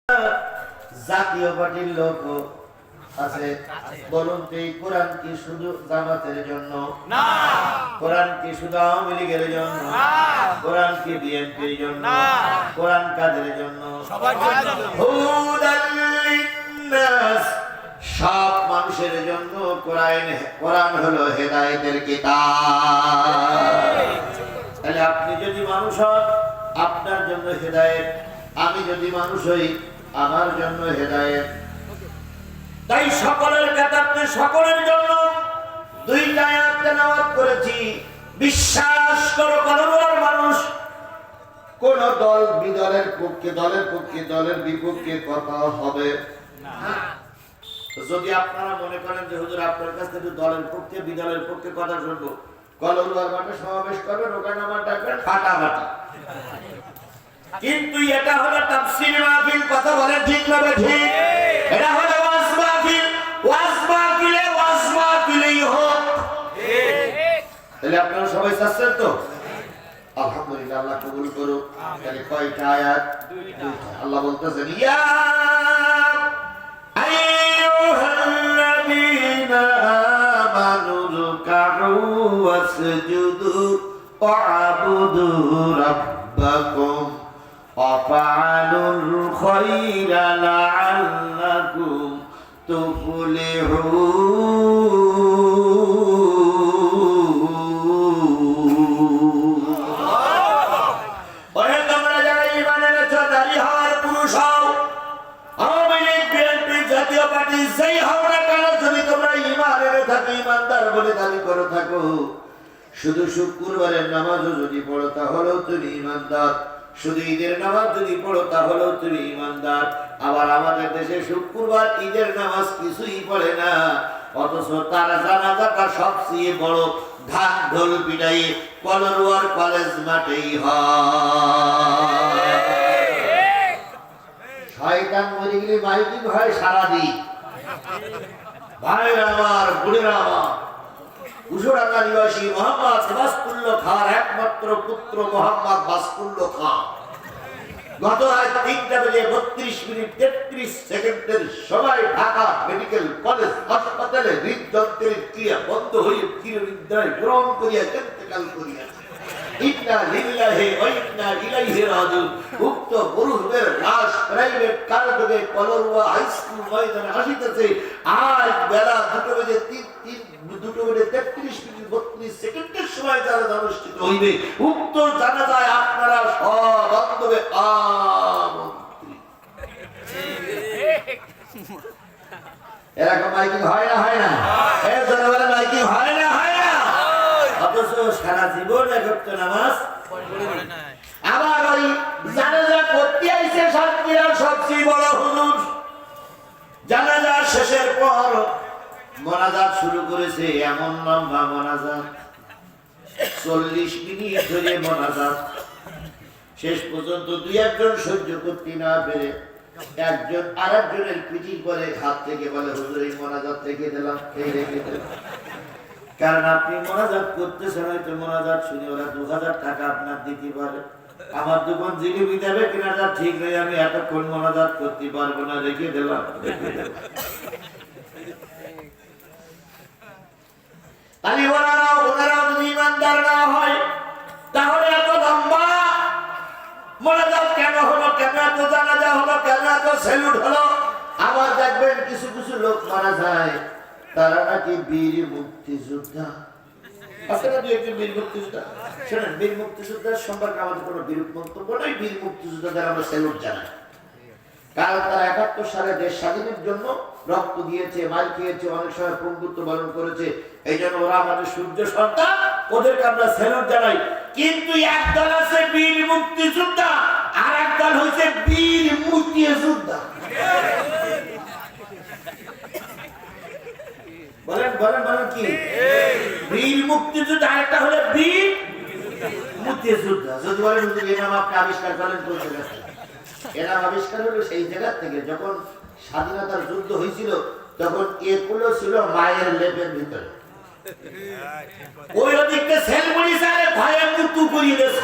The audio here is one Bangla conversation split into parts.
জাতীয় পার্টির লোক আছে, বলুন তো এই কোরআন কি শুধু জামাতের জন্য না, কোরআন কি শুধু আওয়ামী লীগের জন্য না, কোরআন কি বিএনপির জন্য না, কোরআন কাদের জন্য? সবার জন্য। হুদাল লিন্নাস, সব মানুষের জন্য কোরআন হলো হেদায়েতের কিতাব। তাহলে আপনি যদি মানুষ হন আপনার জন্য হেদায়েত, আমি যদি মানুষ হই আমার জন্য হেদায়েত। তাই সকলের কাতারে সকলের জন্য দুইটা আয়াত তেলাওয়াত করেছি। বিশ্বাস করো কলমের মানুষ কোন দল বিদলের পক্ষে, দলের পক্ষে, দলের বিপক্ষে কথা হবে না। যদি আপনারা মনে করেন যে হুজুর আপনার কাছ থেকে দলের পক্ষে বিদলের পক্ষে কথা শুনবো, কলমের মাঠে সমাবেশ করবেন, ওখানে আমার ডাকবেন ফাটাফাটি। কিন্তু এটা হলো তাফসীর মাহফিল, কথা বলে ঠিক না ঠিক? এটা হলো ওয়াজ মাহফিল, ওয়াজ মাহফিলে ওয়াজ মাহফিলেই হোক। তাহলে আপনারা সবাই চাচ্ছেন তো? আলহামদুলিল্লাহ, আল্লাহ কবুল করুক। তাহলে কয়টা আয়াত? আল্লাহ বলতেছেন ইয়া আইয়ুহাল্লাযীনা আমানু রুকউ ওয়াসজুদু ওয়া'বুদু রাব্বাকুম ওয়াফআলুল খায়রা লাআল্লাকুম তুফলিহুন। ওরে তোমরা যারা ঈমান এনেছো, দাড়ি হওয়ার পুরুষ হও, আওয়ামী লীগ বিএনপি জাতীয় পার্টি যেই হও না কেন, যদি তোমরা ঈমান এনে থাকো, ঈমানদার বলে দাবি করে থাকো, শুধু শুক্রবারের নামাজও যদি পড়ো তাহলেও তুমি ঈমানদার, শুধু ঈদের নামাজ যদি পড়ো তাহলেও তুমি ঈমানদার। আবার আমাদের দেশে শুক্রবার ঈদের নামাজ কিছুই পড়ে না, অথচ তার জানাজাটা সবচেয়ে বড় ঢাক ঢোল পিটাই কলরুয়ার কলেজ মাঠেই হয়। শয়তান মরে গেলে মাইকিং হয় সারাদিন। ভাইরা আমার, বুড়েরা আমার, উসুরাঙ্গা নিবাসী মোহাম্মদ বাসকুল্লাহ খান একমাত্র পুত্র মোহাম্মদ বাসকুল্লাহ খান গত রাত 3টা বেজে 32 মিনিট 33 সেকেন্ডের সময় ঢাকা মেডিকেল কলেজ হাসপাতালে হৃদযন্ত্রের ক্রিয়া বন্ধ হয়ে চিরনিদ্রায় গ্রহণ করিয়া ইন্তেকাল করিয়াছে। ইন্না লিল্লাহি ওয়া ইন্না ইলাইহি রাজিউন। উক্ত পুরুষদের লাশ প্রাইভেট কারাগারে কলরুয়া হাই স্কুল ময়দানে আসিতেছে। আজ বেলা 2টা বেজে 33 মিনিট 32 সেকেন্ডের সময় জানাজা অনুষ্ঠিত হইবে। উক্ত জানাজায় আপনারা সবান্ধবে আমন্ত্রিত। এরকম মাইকিং হয় না, হয় না? এই জনগণে মাইকিং হয় না, হয় না? অথচ সারা জীবন একত্র নামাজ পড়ে না। আবার ওই জানাজা করতে আইছে সাতক্ষীরার সবচেয়ে বড় হুজুর, জানাজা শেষের পর মোনাজাত শুরু করেছে। এমন লম্বা মোনাজাত, 40 মিনিট ধরে মোনাজাত। শেষ পর্যন্ত দুই একজন সহ্য করতে না পেরে একজন আরেকজনের পিঠি করে হাত থেকে বলে হুজুর এই মোনাজাত থেকে দিলাম, এই রেখে দিলাম। কারণ আপনি মোনাজাত করতেছেন, হয়তো মোনাজাত শুনে ওরা 2000 টাকা আপনার দিতে পারে। আমার দোকান জিলিপি দেবে কিনা তা ঠিক নেই, আমি এতক্ষণ মোনাজাত করতে পারবো না, রেখে দিলাম। তাহলে ওনারাও যদি ইমানদার না হয় তাহলে এত লম্বা মোনাজাত কেন হলো, কেন এত জানাজা হলো, কেন এত সেলুট হলো? আবার দেখবেন কিছু কিছু লোক মারা যায়, তারা নাকি বীর মুক্তিযোদ্ধা। আপনারা দুই একজন বীর মুক্তিযোদ্ধা শোনেন, বীর মুক্তিযোদ্ধার সম্পর্কে আমাদের কোনো বিরূপ মন্তব্য নয়। বীর মুক্তিযোদ্ধাদের আমরা সেলুট জানাই, কারণ তারা 71 সালে দেশ স্বাধীনের জন্য রক্ত দিয়েছে, মার খেয়েছে, অনেক সময় পঙ্গুত্ব বরণ করেছে। এই জন্য ওরা আমাদের সূর্য সন্তান, ওদেরকে আমরা সেলুট জানাই। কিন্তু একদল আছে বীর মুক্তিযোদ্ধা, আর একদল হচ্ছে বীর মুক্তিযোদ্ধা। বলেন বলেন বলেন কি? বীর মুক্তিযোদ্ধা, আরেকটা হলো বীর মুক্তিযোদ্ধা। যদি বলেন এই নাম আপনি আবিষ্কার করেন, এরা আবিষ্কার হলো সেই জায়গা থেকে যখন স্বাধীনতার যুদ্ধ হয়েছিল, তখন এগুলো ছিল মায়ের লেপের ভিতরে। ওই ওদিকে সেল পুলিশ ভয়ে মৃত্যু করিয়ে দিয়েছে।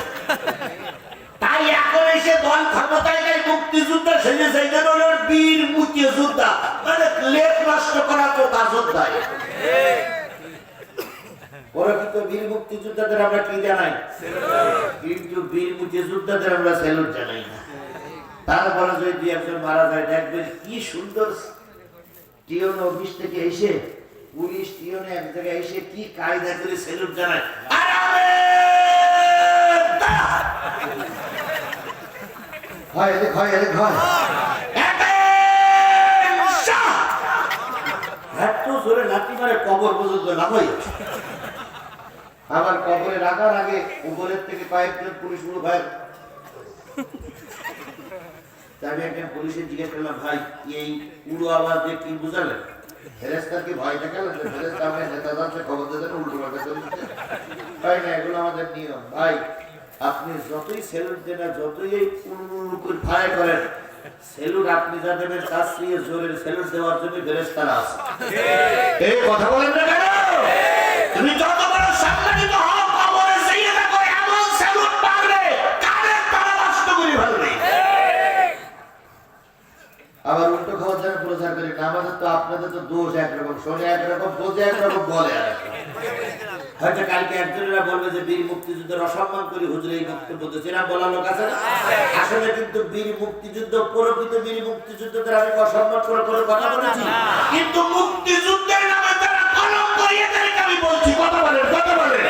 তাই এখন এসে দল ক্ষমতায় নেই, মুক্তিযোদ্ধা সেজে সেজে হলো বীর মুক্তিযোদ্ধা, মানে লেখ নষ্ট করা তো তার যোদ্ধায়। প্রকৃত বীর মুক্তিযোদ্ধাদের আমরা কি জানাই, কিন্তু বীর মুক্তিযোদ্ধাদের আমরা স্যালুট জানাই না। তারপরে যদি দুই একজন মারা যায় দেখবেন কি সুন্দর টিওন অফিস থেকে এসে পুলিশ টিওনে এক জায়গায় এসে কি কায়দা করে স্যালুট জানায়। কবর পর্যন্ত নামাই, আবার কবরে রাখার আগে উপরের থেকে কয়েকজন পুলিশ ভাই, আমি একজন পুলিশের জিজ্ঞেস করলাম, ভাই এই উড়ো আওয়াজ দিয়ে কি বুঝালেন? ফেরেশতার কি ভয় দেখালেন? ফেরেশতা আমাকে নেতা যাচ্ছে খবর দিতেন উল্টো পাল্টা চলছে। তাই না, এগুলো আমাদের নিয়ম। ভাই আপনি যতই সেলুট দেন আর যতই এই করে ফায়ার করেন, সেলুট আপনি যা দেবেন তার চেয়ে জোরের সেলুট দেওয়ার জন্য ফেরেশতারা আছে। এই কথা বলেন না কেন? তুমি যত বড় সম্মানিত হও, কবরে যেয়ে দেখো এমন সেলুট পারবে কানের তারা নষ্ট করে ফেলবে। আবার উল্টো খবর যেন প্রচার করি না, আমাদের তো আপনাদের তো দোষ একরকম, শোনে একরকম, বোঝে একরকম, বলে আর হয়তো কালকে একজনেরা বলবে যে বীর মুক্তিযুদ্ধের অসম্মান করি, হুজুর এই বক্তব্য দিচ্ছে না, বলার লোক আছে না? আসলে কিন্তু বীর মুক্তিযুদ্ধ, প্রকৃত বীর মুক্তিযুদ্ধদের আমি অসম্মান করে করে কথা বলেছি, কিন্তু মুক্তিযুদ্ধের নামে তারা কলম করিয়ে দেয় আমি বলছি। কথা বলেন, কথা বলেন।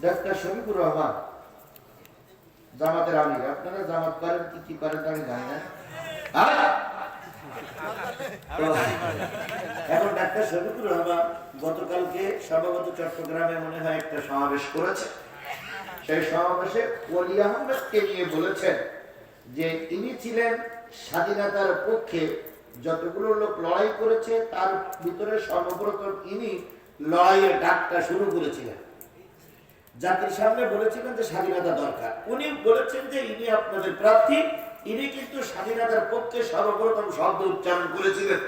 ডাক্তার শফিকুর রহমান জামাতের আমির, আপনারা জামাত করেন কি কি করেন আমি জানি না। এখন ডাক্তার শফিকুর রহমান গতকালকে সম্ভবত চট্টগ্রামে মনে হয় একটা সমাবেশ করেছে। সেই সমাবেশে ওলি আহমেদকে নিয়ে বলেছেন যে ইনি ছিলেন স্বাধীনতার পক্ষে, যতগুলো লোক লড়াই করেছে তার ভিতরে সর্বপ্রথম ইনি লড়াইয়ের ডাকটা শুরু করেছিলেন। জাতির সামনে বলেছিলেন যে স্বাধীনতা দরকার। উনি বলেছেন যে ইনি আপনাদের প্রার্থী, ইনি কিন্তু স্বাধীনতার পক্ষে সর্বপ্রথম শব্দ উচ্চারণ করেছিলেন।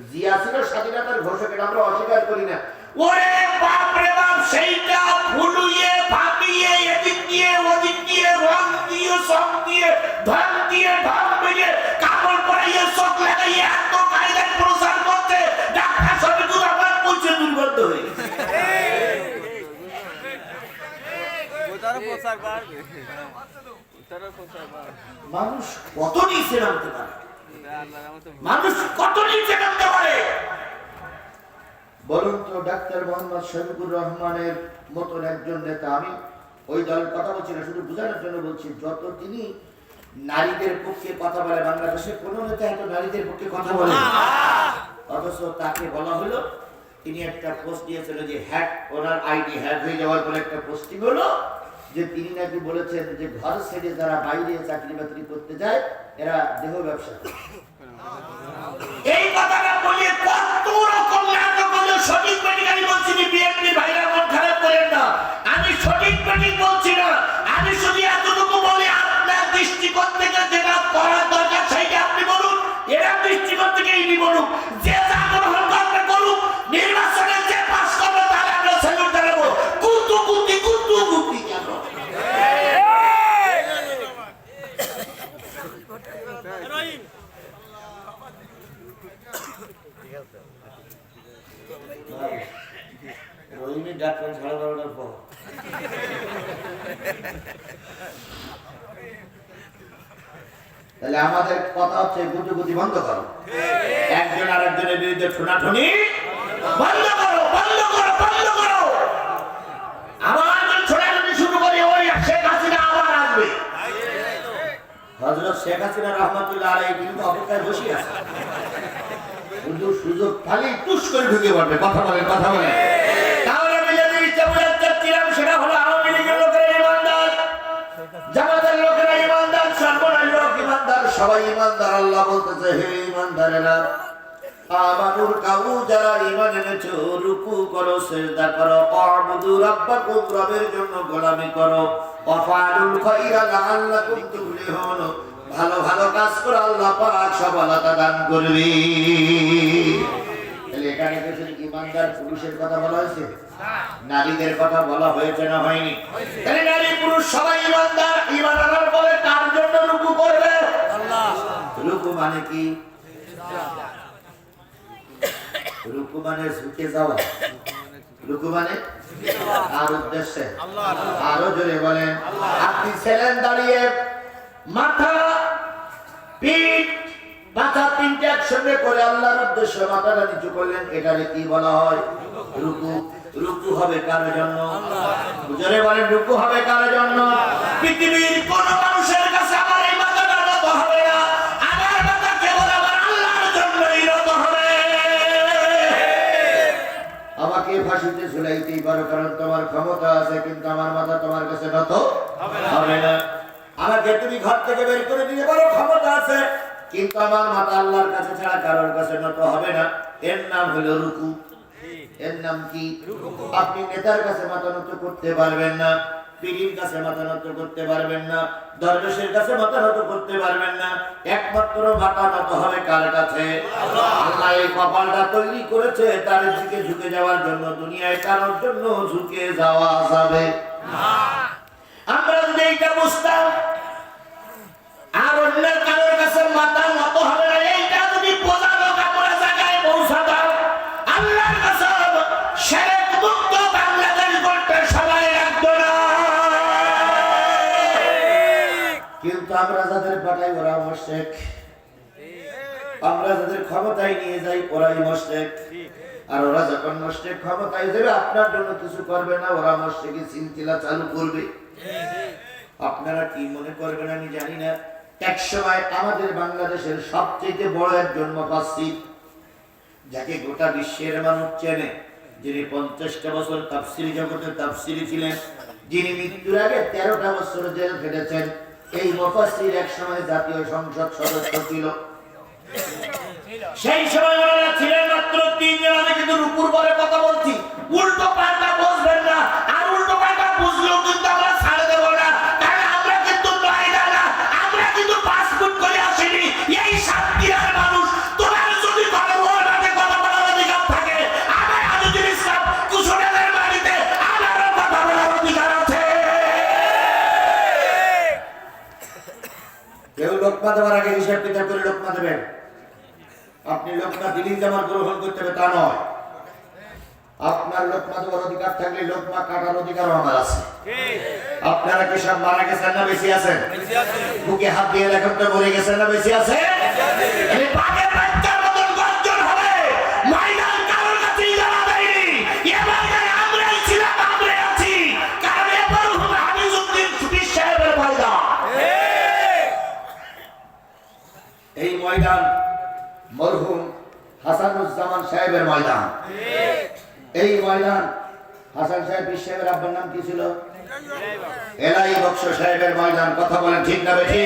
জিয়া ছিল স্বাধীনতার ঘোষক, এটা আমরা অস্বীকার করি না। ওরে বাপ রে বাপ, সেইটা ফুলুয়ে ভাবিয়ে এদিক দিয়ে ওদিক দিয়ে রং দিয়ে সব দিয়ে ঢং দিয়ে ঢং দিয়ে কাপড় পরাইয়ে চোখ লাগাইয়ে এত কায়দায় প্রচার করতে ডাক্তার শফিকুর রহমান পৌঁছে দুর্গন্ধ হয়ে গেছে। মানুষ কত নিচে নামতে পারে, মানুষ কত নিচে নামতে পারে বলুন তো। ডাক্তার মোহাম্মদ শফিকুর রহমানের মতন একজন নেতা, আমি ওই দলের কথা বলছি না, শুধু বোঝানোর জন্য বলছি, যত তিনি নারীদের পক্ষে কথা বলে, বাংলাদেশে কোন নেতা এত নারীদের পক্ষে কথা বলে, অথচ তাকে বলা হলো, তিনি একটা পোস্ট দিয়েছিল যে হ্যাক, ওনার আইডি হ্যাক হয়ে যাওয়ার পরে একটা পোস্টিং হলো যে তিনি নাকি বলেছেন যে ঘর ছেড়ে যারা বাইরে চাকরি বাকরি করতে যায় এরা দেহ ব্যবসা। এই কথাটা বলে কত রকম নাটক হলো। সঠিক মেডিকেল বলছি, বিএনপি ভাইরা মন খারাপ করেন না, আমি সঠিক মেডিকেল বলছি না, আমি শুধু এতটুকু বলি আপনার দৃষ্টিকোণ থেকে যেটা করার দরকার সেইটা আপনি বলুন, এরা দৃষ্টিকোণ থেকে ইনি বলুন, যে যা গ্রহণ করবে করুক, নির্বাচনে যে পাস করবে তাহলে আমরা স্যালুট জানাবো। কুতু কুতি কুতু কুতি কেন? রহিমের ডাক্তার 12:30টার পর তাহলে আমাদের কথা হচ্ছে গুটি বন্ধ করো, একজন আরেকজনের বিরুদ্ধে ঠোনাঠুনি বন্ধ করো, বন্ধ করো, বন্ধ করো। আবার ঠোনাঠুনি শুরু করি, ওই শেখ হাসিনা আবার আসবে। হযরত শেখ হাসিনা রাহমাতুল্লাহ আলাইহি কিন্তু অপেক্ষায় বসে আছে, কিন্তু সুযোগ খালি টুস করে ঢুকে পড়বে। কথা বলেন, কথা বলেন। তাহলে মিলে জিনিসটা বুঝাচ্ছিলাম, সেটা হলো আওয়ামী লীগের লোকেরা ইমানদার, জামাতের লোকেরা ইমানদার, সর্বনাশ লোক ইমানদার, সবাই ইমানদার। আল্লাহ বলতেছে, হে ইমানদারেরা, আমানুর কাউ যারা ঈমান এনেছো, রুকু করো, সিজদা করো, আ'বুদু রাব্বাকুম, রবের জন্য গোলামি করো, ওয়াফআলুল খায়রা লাআল্লাকুম তুফলিহুন, ভালো ভালো কাজ করে আল্লাহ পাক সফলতা দান করবে। তাহলে এখানে কিছু ইমানদার পুরুষের কথা বলা হয়েছে, নারীদের কথা বলা হয়েছে না হয়নি? তাহলে নারী পুরুষ সবাই ইমানদার। ঈমান আনার পরে কার জন্য রুকু করবে? আল্লাহ। রুকু মানে কি? রুকু মানে ঝুঁকে যাওয়া। রুকু মানে আর উদ্দেশ্যে আরো জোরে বলেন। আপনি ছিলেন দাঁড়িয়ে, মাথা পিঠ মাথা তিনটে একসঙ্গে করে আল্লাহর উদ্দেশ্যে মাথাটা নিচু করলেন, এটাকে কি বলা হয়? রুকু। রুকু হবে কার জন্য? জোরে বলেন, রুকু হবে কার জন্য? পৃথিবীর কোন মানুষের কাছে আমার এই মাথাটা নত হবে না, আমার মাথা কেবল আমার আল্লাহর জন্যই নত হবে। আমাকে ফাঁসিতে ঝুলাইতেই পারো, কারণ তোমার ক্ষমতা আছে, কিন্তু আমার মাথা তোমার কাছে নত হবে না। আমাকে তুমি ঘর থেকে বের করে দিতে পারো, ক্ষমতা আছে, কিন্তু আমার মাথা আল্লাহর কাছে ছাড়া কারোর কাছে নত হবে না। এর নাম হলো রুকু। এর নাম কি? আপনি নেতার কাছে মাথা নত করতে পারবেন না, পীরের কাছে মাথা নত করতে পারবেন না, দরবেশের কাছে মাথা নত করতে পারবেন না। একমাত্র মাথা নত হবে কার কাছে? আল্লাহ এই কপালটা তৈরি করেছে তার দিকে ঝুঁকে যাওয়ার জন্য। দুনিয়ায় কারোর জন্য ঝুঁকে যাওয়া যাবে না। আমরা যদি এইটা বুঝতাম, আর অন্যের কারোর কাছে মাথা নত হবে না, এইটা যদি বোঝানো আমরা জায়গায় পৌঁছাতাম, আল্লাহর কসম শিরক মুক্ত বাংলাদেশ করতে সবাই রাখতো না। কিন্তু আমরা যাদের পাঠাই ওরা মুশরিক, আমরা যাদের ক্ষমতায় নিয়ে যাই ওরাই মুশরিক। আর ওরা যখন মুশরিক ক্ষমতায় যাবে আপনার জন্য কিছু করবে না, ওরা মুশরিকি সিলসিলা চালু করবে। আপনারা কি মনে করবেন আমি জানি না, এক সময় আমাদের বাংলাদেশের সবচেয়ে বড় একজন মুফাসসির, যাকে গোটা বিশ্বের মানুষ চেনে, যিনি 50টা বছর তাফসীর জগতে তাফসীরি ছিলেন, যিনি মৃত্যুর আগে 13টা বছর জেল খেটেছেন, এই মুফাসসির এক সময় জাতীয় সংসদ সদস্য ছিল। সেই সময় ওনারা ছিলেন মাত্র 3 জন। আমি কিন্তু রুকুর পরে কথা বলছি, উল্টো পাল্টা বুঝবেন না, আর উল্টো পাল্টা বুঝলেও কিন্তু আমরা ছাড়ে দেব না, কারণ আমরা কিন্তু নয়ডা না, আমরা কিন্তু পাসপোর্ট করে আসিনি। এই সাতক্ষীরার মানুষ, তোমার যদি গণভবনে কথা বলার অধিকার থাকে, আমার আজুদ্দিন ইসলাম কুশলের বাড়িতে আমারও কথা বলার অধিকার আছে। কেউ লোকমা দেওয়ার আগে হিসাব কিতাব করে লোকমা দেবেন। আপনি লোকমা দিলেই যে আমার গ্রহণ করতে হবে তা নয়। আপনার লোকমা দেওয়ার অধিকার থাকলে লোকমা কাটার অধিকারও আমার আছে। আপনারা কি সব মারা গেছেন না বেশি আছেন? বুকে হাত দিয়ে লেখন তো মরে গেছেন না বেশি আছে? এই বাঘের বাচ্চার মতন গর্জন হবে, ময়দান কারোর কাছেই জানা দেয়নি। এ ময়দানে আমরাই ছিলাম, আমরাই আছি, কারণ এ মরহুম হামিজউদ্দিন পীর সাহেবের ময়দান। এই ময়দান মরহুম হাসানুজ্জামান সাহেবের ময়দান। এই ময়দান হাসান সাহেব পীর সাহেবের আব্বার নাম কি ছিল? এলাই বক্স সাহেবের ময়দান। কথা বলেন ঠিক না বেশি?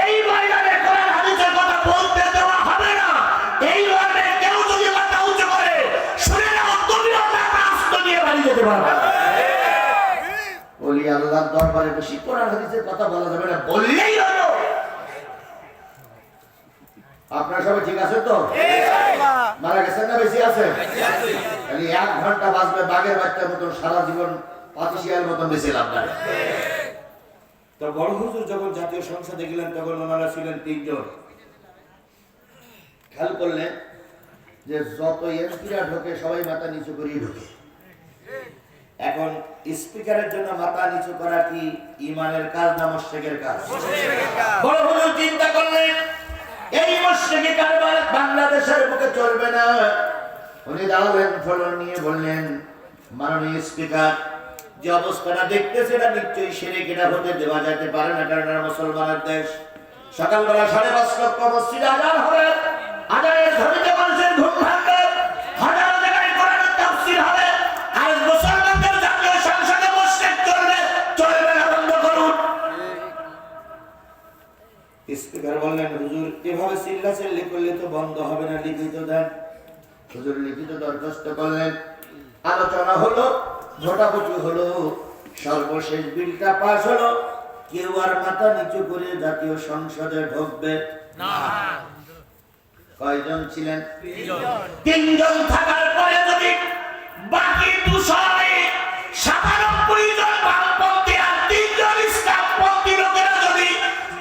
এই ময়দানে কোরআন হাদিসের কথা বলতে দেওয়া হবে না। এই ময়দানে কেউ যদি মাথা উঁচু করে, শুনে নাও তুমিও রাস্তা দিয়ে বাড়ি যেতে পারবে না। বলি আল্লাহর দরবারে বেশি কোরআন হাদিসের কথা বলা যাবে না, বললেই হলো। আপনারা সবাই ঠিক আছে তো? মারা গেছেন না বেশি আছে? খালি 1 ঘন্টা বাঁচবে বাঘের বাচ্চার মতন, সারা জীবন পাতিশিয়ার মতন বেঁচে লাভ নাই। তো বড় হুজুর যখন জাতীয় সংসদে গেলেন তখন ওনারা ছিলেন 3 জন। খেয়াল করলেন যে যত এমপিরা ঢোকে সবাই মাথা নিচু করেই ঢোকে। এখন স্পিকারের জন্য মাথা নিচু করা কি ঈমানের কাজ না মুশরিকের কাজ? বড় হুজুর চিন্তা করলেন এই মুশরিকি কারবার বাংলাদেশের বুকে চলবে না। উনি দাঁড়ালেন, ফলন নিয়ে বললেন, মাননীয় স্পিকার, যে অবস্থাটা দেখতেছে এটা নিশ্চয়ই শিরক, এটা হতে দেওয়া যেতে পারে না, কারণ এটা মুসলমানের দেশ। সকালবেলা 5.5 লক্ষ মসজিদে আযান হবে, আযানের ধ্বনিতে মানুষের ঘুম ভাঙবে, হাজারো জায়গায় কোরআনের তাফসীর হবে, আর মুসলমানদের জাতীয় সংসদে মুশরিক চলবে, চলবে না, বন্ধ করুন। স্পিকার বললেন, হুজুর এভাবে চিল্লাচিল্লি করলে তো বন্ধ হবে না, লিখিত দেন। হুজুর লিখিত দরখাস্ত করলেন, আলোচনা হলো, ভোটাভুটি হলো, সর্বশেষ বিলটা পাস হলো, কেউ আর মাথা নিচু করে জাতীয় সংসদে ঢুকবে না। কয়জন ছিলেন? তিনজন থাকার পরে যদি বাকি 297 জন বামপন্থী আর 3 জন ইসলামপন্থী লোকেরা যদি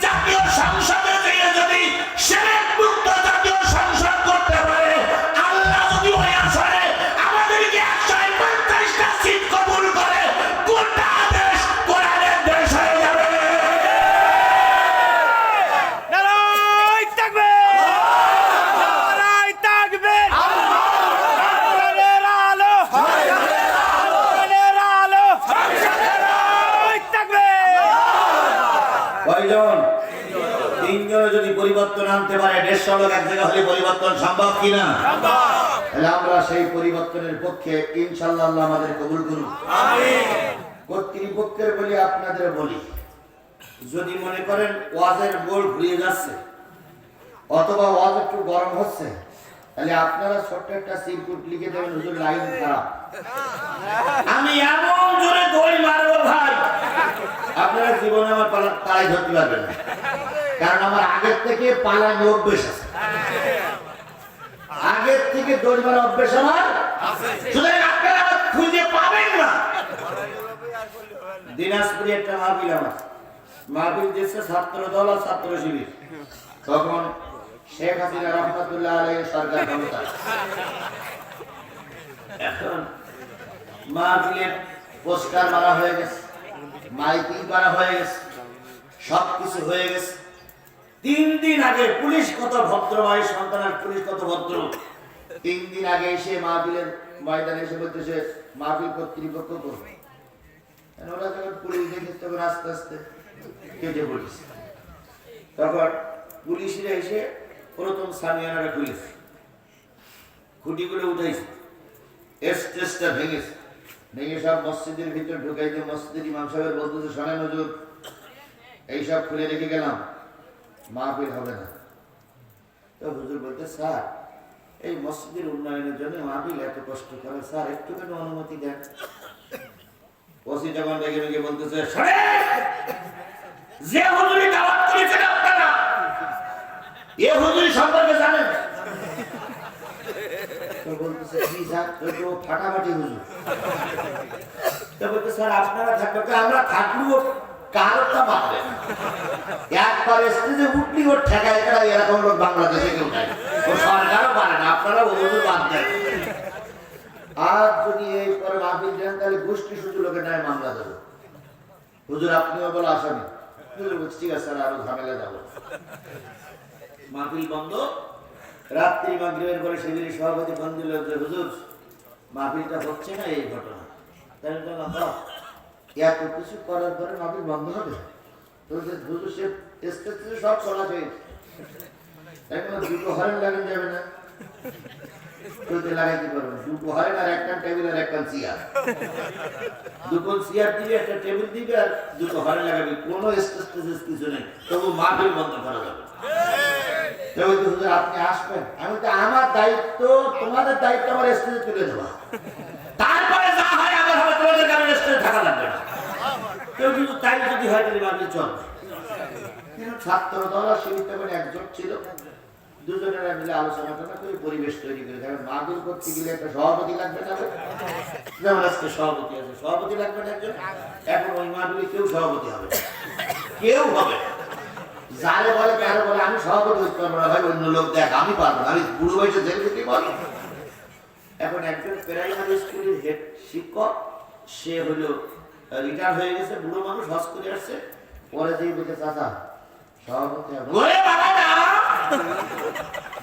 জাতীয় সংসদে গিয়ে যদি শিরক মুক্ত জাতীয় সংসদ করতে পারে, আল্লাহ যদি ওই আসরে আমাদেরকে 150টা সিট কবুল করে, গোটা দেশ কোরআনের দেশ হয়ে যাবে। নারায়ে তাকবীর, নারায়ে তাকবীর, কয়জন? তিনজন যদি পরিবর্তন আনতে পারে, 150 লোক এক জায়গা হলে পরিবর্তন সম্ভব কিনা? তাহলে আমরা সেই পরিবর্তনের পক্ষে ইনশাআল্লাহ আল্লাহ আমাদের কবুল করুন। কর্তৃপক্ষের বলি, আপনাদের বলি, যদি মনে করেন ওয়াজের গোল ঘুরিয়ে যাচ্ছে অথবা ওয়াজ একটু গরম হচ্ছে, তাহলে আপনারা ছোট্ট একটা সিরকুট লিখে দেবেন, হুজুর লাইন খারাপ, আমি এমন জোরে দড়ি মারবো ভাই, আপনারা জীবনে আমার তাড়াই ধরতে পারবেন না, কারণ আমার আগের থেকে পালানো অভ্যেস আছে, আগের থেকে দড়ি মারা অভ্যেস আমার আছে। সুতরাং আপনারা আমার খুঁজে পাবেন না। দিনাজপুরে একটা মাহফিল, আমার মাহফিল দিচ্ছে ছাত্র দল আর ছাত্র শিবির, তখন শেখ হাসিনা রহমতুল্লাহ আলাইহির সরকার ক্ষমতা। এখন মাহফিলের পোস্টার মারা হয়ে গেছে, মাইকিং করা হয়ে গেছে, সবকিছু হয়ে গেছে। 3 দিন আগে পুলিশ কত ভদ্র, ভাই সন্তানের পুলিশ কত ভদ্র, 3 দিন আগে এসে মাহফিলের ময়দানে এসে বলতেছে মাহফিল কর্তৃপক্ষ করবে। ওরা যখন পুলিশ দেখে তখন আস্তে আস্তে কেটে পড়েছে। তখন পুলিশরা এসে প্রথম সামিয়ানারা খুলেছে, খুঁটিগুলো উঠাইছে, স্টেজটা ভেঙেছে, ভেঙে সব মসজিদের ভিতর ঢুকাইতে মসজিদের ইমাম সাহেব বলতেছে, শোনেন হুজুর, এইসব খুলে রেখে গেলাম, মাহফিল হবে না। তো হুজুর বলতে, স্যার এই মসজিদের উন্নয়নের জন্য মাহফিল এত কষ্ট করে, স্যার একটুখানি অনুমতি দেন। ওসি যখন রেগে রেগে বলতেছে, যে হুজুরি দাওয়াত করেছেন আপনারা, এ হুজুরি সম্পর্কে জানেন? তো বলতেছে, জি স্যার, তো ফাটাফাটি হুজুর। তো বলতে, স্যার আপনারা থাকবে, আমরা থাকলেও কারোটা মারবে, একবার স্টেজে উঠলি ওর ঠেকায় করা, এরকম লোক বাংলাদেশে কেউ নাই, ও সরকারও পারে না, আপনারা ও হুজুর বাদ দেন। আর যদি এই পরে মাহফিল দেন, তাহলে গোষ্ঠী শুধু লোকের নাই মামলা দেবো, হুজুর আপনিও বলো আসামি। হুজুর বলছি, ঠিক আছে স্যার, আরো ঝামেলা যাবো। মাহফিল বন্ধ। রাত্রি মাগরিবের পরে শিবিরের সভাপতি ফোন দিল যে হুজুর মাহফিলটা হচ্ছে না, এই ঘটনা। তাহলে এত কিছু করার পরে মাহফিল বন্ধ হবে? তো হুজুর সে স্টেজ থেকে সব চলা যায়, এখন 2টো হরেন লাগানো যাবে না, লাগাইতে পারবেন 2টো হরেন আর একটা টেবিল আর একটা চেয়ার, 2টো চেয়ার দিবে, একটা টেবিল দিবে আর 2টো হরেন লাগাবে, কোনো স্টেজ কিছু নেই, তবু মাহফিল বন্ধ করা যাবে। আপনি আসবেন, আমি তো আমার দায়িত্ব, তোমাদের দায়িত্ব আমার স্টেজে তুলে দেওয়া, তারপরে যা হয় আবার হবে, তোমাদের কারণে স্টেজে থাকা লাগবে না। কেউ কিন্তু তাই যদি হয় তাহলে মাহফিল চলবে। কিন্তু ছাত্র দল আর শিবির তখন একজোট ছিল, দুজনেরা মিলে আলোচনা করে পরিবেশ তৈরি করে, কারণ মাহফিল করতে গেলে একটা সভাপতি লাগবে না, যেমন আজকে সভাপতি আছে, সভাপতি লাগবে না একজন। এখন ওই মাহফিলে কেউ সভাপতি হবে না, কেউ হবে না। যারে বলে তারা বলে আমি সভাপতি হতে পারবো না, ভাই অন্য লোক দেখ, আমি পারবো না, আমি বুড়ো বয়সে জেল যেতে পারবো। এখন একজন প্রাইমারি স্কুলের হেড শিক্ষক, সে হলো রিটায়ার হয়ে গেছে, বুড়ো মানুষ, হজ করে আসছে, পরে যেই বলতে, চাচা সভাপতি হবে।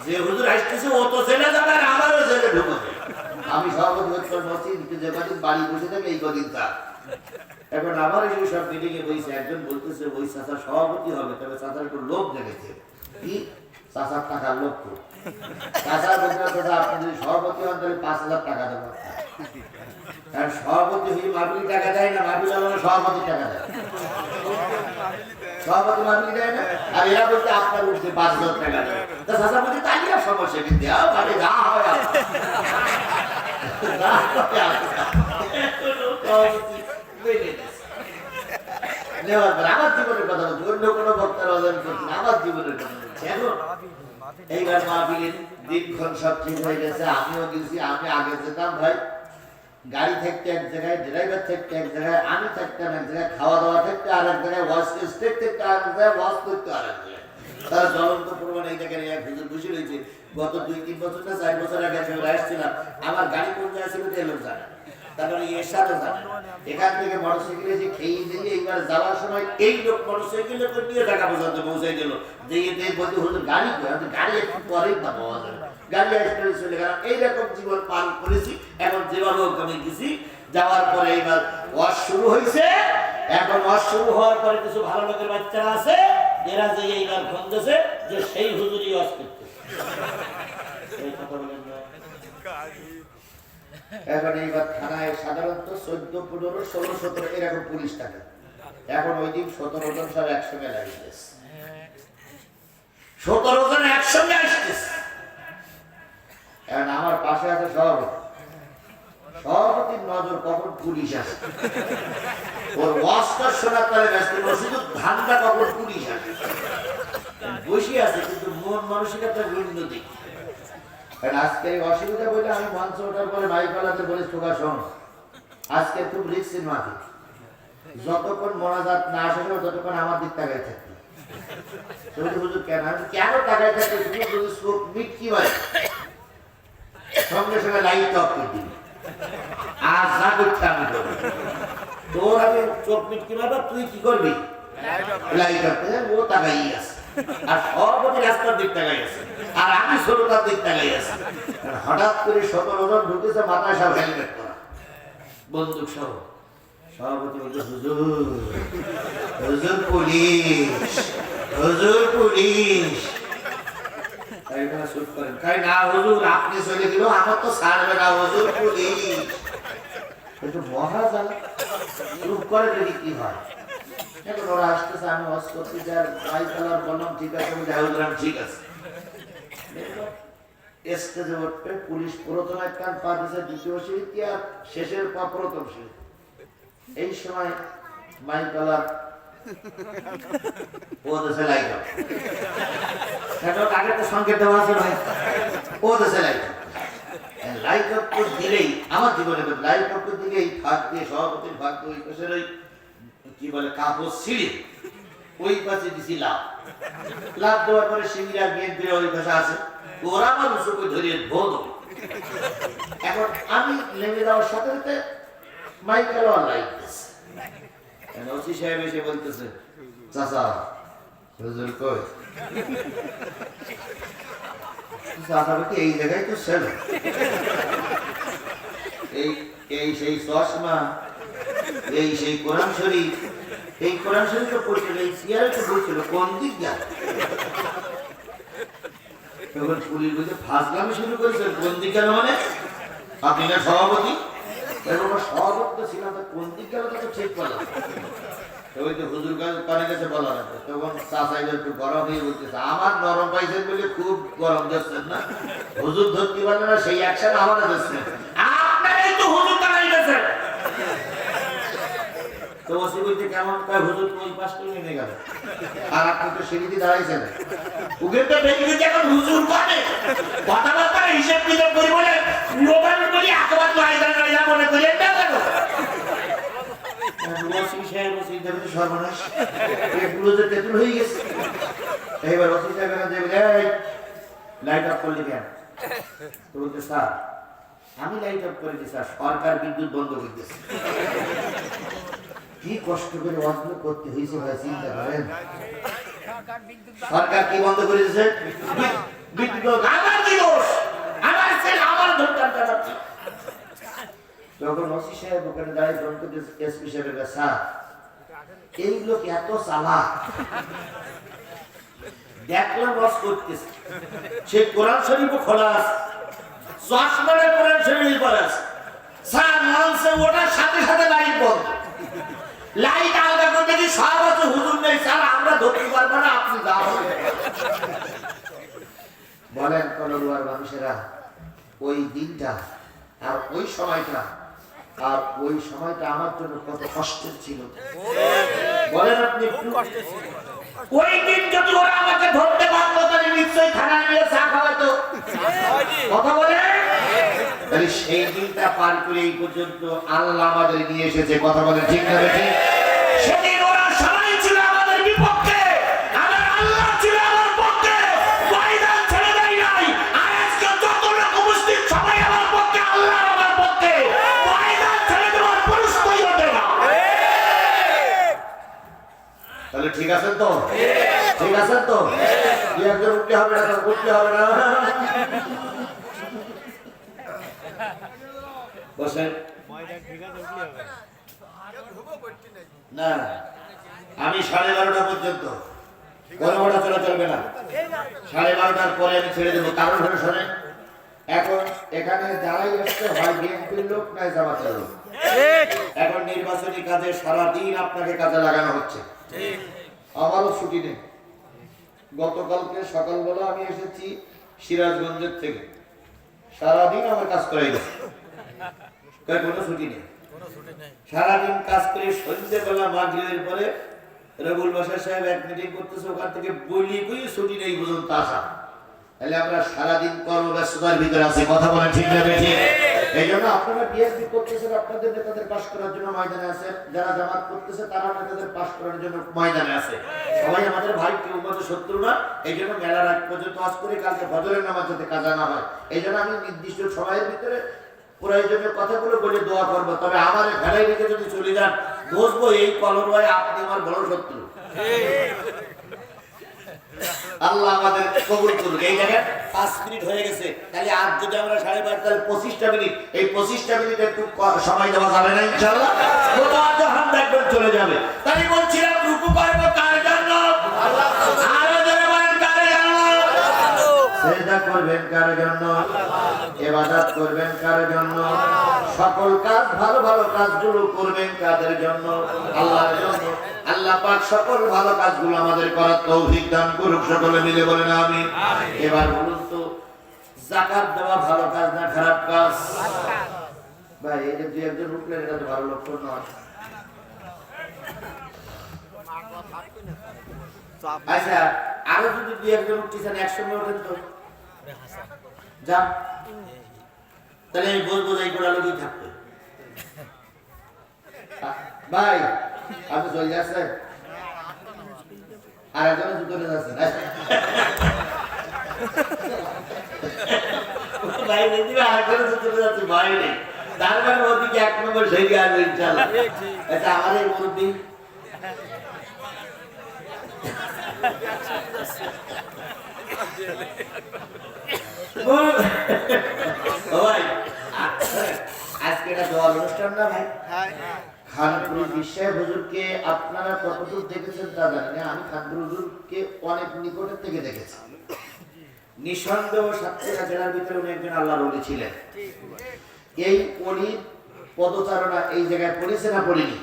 যে হুজুর আসতেছে ও তো জেলে যাবে আর আমারও জেলে ঢুকবে, আমি সভাপতি হতে পারবো যে কদিন বাড়ি বসে থাকে এই কদিন তার। এখন আবার এই সব মিটিং এ বসে একজন বলতেছে ওই চাচা সভাপতি হবে, তবে চাচার একটু লোভ দেখেছে, কি চাচার টাকার লোভ। চাচা বলতে, আপনি যদি সভাপতি হন তাহলে 5,000 টাকা দেবো। কারণ সভাপতি হয়ে মাহফিল টাকা দেয় না, মাহফিল আলাদা সভাপতি টাকা দেয়, সভাপতি মাহফিল দেয় না। আর এরা বলতে আপনার উঠছে 5,000 টাকা দেয়, তা চাচা বলতে তাই আর সমস্যা কিন্তু যা হয় নেওয়ার পরে আমার জীবনের কথা বলছি, অন্য কোনো বক্তার অজান করছি না, আমার জীবনের কথা বলছি। এখন এইবার মাহফিলের দিনক্ষণ সব ঠিক হয়ে গেছে, আমিও গেছি। আমি আগে যেতাম ভাই, গাড়ি থাকতে এক জায়গায়, ড্রাইভার থাকতে এক জায়গায়, আমি থাকতাম এক জায়গায়, খাওয়া দাওয়া থাকতে আর এক জায়গায়, ওয়াশ স্টেট থাকতে আর এক জায়গায়, ওয়াশ করতে আর এক জায়গায়। তারা জ্বলন্ত প্রমাণ এই জায়গায় এক হুজুর বসে রয়েছে। গত 2-3 বছর না 4 বছর আগে আমি আসছিলাম, আমার গাড়ি কোন জায়গায় ছিল তেল জানে, তারপরে এসারও জানে। এখান থেকে মোটরসাইকেলে যে খেয়ে দিয়ে এইবার যাওয়ার সময় এই লোক মোটরসাইকেলে করে নিয়ে ঢাকা পর্যন্ত পৌঁছে গেল। যে বলতে হুজুর গাড়ি গাড়ি একটু পরেই না পাওয়া যাবে, গাড়ি আসলে চলে গেল। এইরকম জীবন পান করেছি। এখন যেভাবে আমি গেছি, যাওয়ার পরে এইবার ওয়াশ শুরু হয়েছে। এখন ওয়াশ শুরু হওয়ার পরে কিছু ভালো লোকের বাচ্চারা আছে, এরা যে এইবার খোঁজতেছে যে সেই হুজুরই ওয়াশ করতে। এই কথা বলেন না। এখন এইবার থানায় সাধারণত 14, 15, 16, 17 এরকম পুলিশ থাকে। এখন ওই দিন 17 জন সব একসঙ্গে লাগিয়েছে, 17 জন একসঙ্গে আসতেছে। এখন আমার পাশে আছে সভাপতি। সভাপতির নজর কখন পুলিশ আসে, ওর ওয়াস্টার শোনার তালে ব্যস্ত, শুধু ধান্দা কখন পুলিশ আসে। বসে আছে কিন্তু মন মানসিকতা ভিন্ন দিক। আজকে অসুবিধা বলে আমি মঞ্চ ওঠার পরে ভাই পালাতে বলে চোখা শোন, আজকে খুব রিক্সের মাঠে, যতক্ষণ মোনাজাত না আসে ততক্ষণ আমার দিক তাকাই থাকবে। হুজুর কেন কেন তাকাই থাকবে, তুমি চোখ মিটকি ভাই সঙ্গে সঙ্গে লাইট অফ করে দিবি, আর যা করতে আমি করবো। তোর আমি চোখ মিটকি মারবা, তুই কি করবি? লাইট অফ করে। ও তাকাই আছে, আর সভাপতি রাস্তার দিক তাকাই আছে, আর আমি ষোলোটার দিক তাকাই আছি। হঠাৎ করে 17 জন ঢুকেছে, মাথায় সব হেলমেট করা, বন্দুক সহ। সভাপতি বলছে হুজুর, হুজুর পুলিশ, হুজুর পুলিশ। না হুজুর, আপনি চলে গেল, আমার তো ছাড়বে না, হুজুর পুলিশ। একটু মহাজান চুপ করে যদি কি হয়। এখন ওরা আসতেছে, আমি ওয়াজ করতে যাই, ভাই কালার বললাম ঠিক আছে, আমি ঠিক আছে। স্টেজে উঠবে পুলিশ, প্রথম এক কান পা দিচ্ছে দ্বিতীয় সিঁড়িতে, আর শেষের পা প্রথম সিঁড়ি। এই সময় মাইকালার ও দেশে লাইট অফ, আগে তো সংকেত দেওয়া আছে ভাই, ও দেশে লাইট অফ। লাইট অফ করে দিলেই আমার জীবনে লাইট অফ করে দিলেই ফাঁক দিয়ে সভাপতির ফাঁক দিয়ে ওই পাশের ওই কি বলে কাপড় সিঁড়ি, ওই পাশে দিছি লাভ। লাভ দেওয়ার পরে সিঁড়িরা বিএনপির ওই পাশে আছে, ওরা আমার উঁচুকে ধরিয়ে বোধ। এখন আমি নেমে যাওয়ার সাথে সাথে মাইকেল লাইট দিচ্ছে। ওসি সাহেব এসে বলতেছে, চাচা হুজুর কই? চাচা বলতে এই জায়গায় তো ছিল, এই সেই চশমা, এই সেই কোরআন শরীফ, এই কোরআন শরীফ তো পড়ছিল, এই চেয়ারে তো বলছিল, কোন দিক যায়? তখন পুলিশ বলছে ফাজলামি শুরু করেছে, কোন দিক গেল মানে? আপনি না সভাপতি? সভাপতি ছিলাম, কোন দিক গেল তো ঠিক বলা। ওই তো হুজুর কানে গেছে বলা না, তখন চাচাই একটু গরম হয়ে বলতেছে, আমার নরম পাইছেন বলে খুব গরম দিচ্ছেন না, হুজুর ধরতে পারলে না, সেই অ্যাকশন আমার দিচ্ছেন, আপনারাই তো হুজুর তারাই গেছেন। তো ওসি বলতে কেমন কয়, হুজুর ওই পাশ করে নেমে গেল, আর আপনি তো সিঁড়িতে দাঁড়াইছেন। উগের তো বেরিয়ে গেছে, এখন হুজুর করে কথাবার্তা হিসেব কিতাব করি বলে মোবাইল করি একবার লাইজা মনে করি এটা কেন? ওসি সাহেব ওসি দেবে সর্বনাশ, এগুলো যে তেতুল হয়ে গেছে। এইবার ওসি সাহেব দেবে লাইট অফ করলি কেন? তো বলতে স্যার আমি লাইট অফ করে দিই, স্যার সরকার বিদ্যুৎ বন্ধ করে দিয়েছে। কি কষ্ট করে ওয়াজগুলো করতে হয়েছে ভাই, চিন্তা করেন। সরকার কি বন্ধ করে দিয়েছে? বিদ্যুৎ। আমার কি দোষ? আমার ছেলে আমার দোকান চালাচ্ছে। যখন ওসি সাহেব ওখানে দাঁড়িয়ে ফোন করতে এসপি সাহেবের কাছে, স্যার এইগুলো কি এত চালাক? দেখলাম ওয়াজ করতেছে, সে কোরআন শরীফও খোলা আছে, চশমারে কোরআন শরীফ পড়া আছে, স্যার মঞ্চে ওঠার সাথে সাথে লাইট বন্ধ, লাইট আলাদা করতে কি সব আছে, হুজুর নেই, স্যার আমরা ধরতে পারবো না, আপনি যাও। বলেন কলরুয়ার মানুষেরা, ওই দিনটা আর ওই সময়টা আমার জন্য কত কষ্টের ছিল। বলেন আপনি একটু। ওই দিন যদি ওরা আমাকে ধরতে পারতো তাহলে নিশ্চয়ই থানায় নিয়ে চা খাওয়াতো। কথা বলে তাহলে সেই দিনটা পার করে এই পর্যন্ত আল্লাহ আমাদের নিয়ে এসেছে। কথা বলে ঠিক না ঠিক? সেদিন ওরা সবাই ছিল আমাদের বিপক্ষে, আমার আল্লাহ ছিল আমার পক্ষে, ময়দান ছেড়ে দেয় নাই। আর আজকে যত লোক উপস্থিত সবাই আমার পক্ষে, আল্লাহ আমার পক্ষে, ময়দান ছেড়ে দেওয়ার প্রশ্নই ওঠে না। তাহলে ঠিক আছেন তো? ঠিক আছেন তো? কি একজন উঠতে হবে না, উঠতে হবে না। বসেন না, আমি 12:30 পর্যন্ত কোনো মোটা চলা চলবে না। 12:30টার পরে আমি ছেড়ে দেবো। কারণ হলো শোনেন, এখন এখানে যারাই আসছে হয় বিএনপির লোক নাই জামাতের লোক। এখন নির্বাচনী কাজে সারাদিন আপনাকে কাজে লাগানো হচ্ছে। আমারও ছুটি নেই। গতকালকে সকালবেলা আমি এসেছি সিরাজগঞ্জের থেকে, সারাদিন আমার কাজ করাই গেছে, কোনো ছুটি নেই। সারাদিন কাজ করে সন্ধ্যেবেলা মাগরিবের পরে রবুল বাসার সাহেব এক মিটিং করতেছে, ওখান থেকে বলি বই ছুটি নেই পর্যন্ত আসা। তাহলে আমরা সারাদিন কর্মব্যস্ততার ভিতরে আছি। কথা বলেন ঠিক না বেঠিক? এই জন্য আপনারা বিএনপি করতেছেন, আপনাদের নেতাদের পাস করার জন্য ময়দানে আছেন। যারা জামাত করতেছে তারা নেতাদের পাস করার জন্য ময়দানে আছে। সবাই আমাদের ভাই, কেউ আমাদের শত্রু না। এই জন্য মেলার আগ পর্যন্ত আজ করে কালকে ফজরের নামাজ যাতে কাজা না হয়, এই জন্য আমি নির্দিষ্ট সময়ের ভিতরে প্রয়োজনীয় কথাগুলো বলে দোয়া করবো। তবে আমার ঘাড়াই রেখে যদি চলে যান, বুঝবো এই কলর ভাই আপনি আমার বড় শত্রু। আল্লাহ আমাদের কবুল করুক। এই জায়গায় 5 মিনিট হয়ে গেছে, তাহলে আজ যদি আমরা 12:30 তাহলে 25টা মিনিট, এই 25টা মিনিট একটু সময় দেওয়া যাবে না ইনশাআল্লাহ? কোথাও তো হাত দেখবেন চলে যাবে। তাই বলছিলাম রুকু করব কার জন্য? আল্লাহ। আরো জোরে বলেন কার জন্য? সিজদা করবেন কার জন্য? ইবাদত করবেন কার জন্য? সকল কাজ ভালো ভালো কাজগুলো করবেন কাদের জন্য? আল্লাহর জন্য। আল্লাহ পাক সকল ভালো কাজগুলো আমাদের করার তৌফিক দান করুক। সকলে মিলে বলেন আমিন। এবার বলুন তো, যাকাত দেওয়া ভালো কাজ না খারাপ কাজ? ভাই এই যে দুই একজন উঠলেন, এটা তো ভালো লক্ষণ নয়। আচ্ছা, আরো যদি দুই একজন উঠতেছেন একসঙ্গে ওঠেন তো যান, তাহলে আমি বলবো যে এই কটা লোকই থাকবে। ভাই আপনি চলে যাচ্ছেন, আর একজন চলে যাচ্ছেন। ভাই দেখি আরেকজন চলে যাচ্ছে, ভাই নেই, তার মানে ওদিকে 1 নম্বর সেই আসবে ইনশাআল্লাহ। আচ্ছা, আমার এই মুরব্বী ভাই আজকে এটা দোয়ার অনুষ্ঠান না ভাই? খানপুর বিশ্বাস হুজুরকে আপনারা কতদূর দেখেছেন তা জানি না, আমি খানপুর হুজুরকে অনেক নিকটের থেকে দেখেছি। নিঃসন্দেহ সাতক্ষীরা জেলার ভিতরে উনি একজন আল্লাহর ওলি ছিলেন। এই ওলির পদচারণা এই জায়গায় পড়েছে না পড়েনি?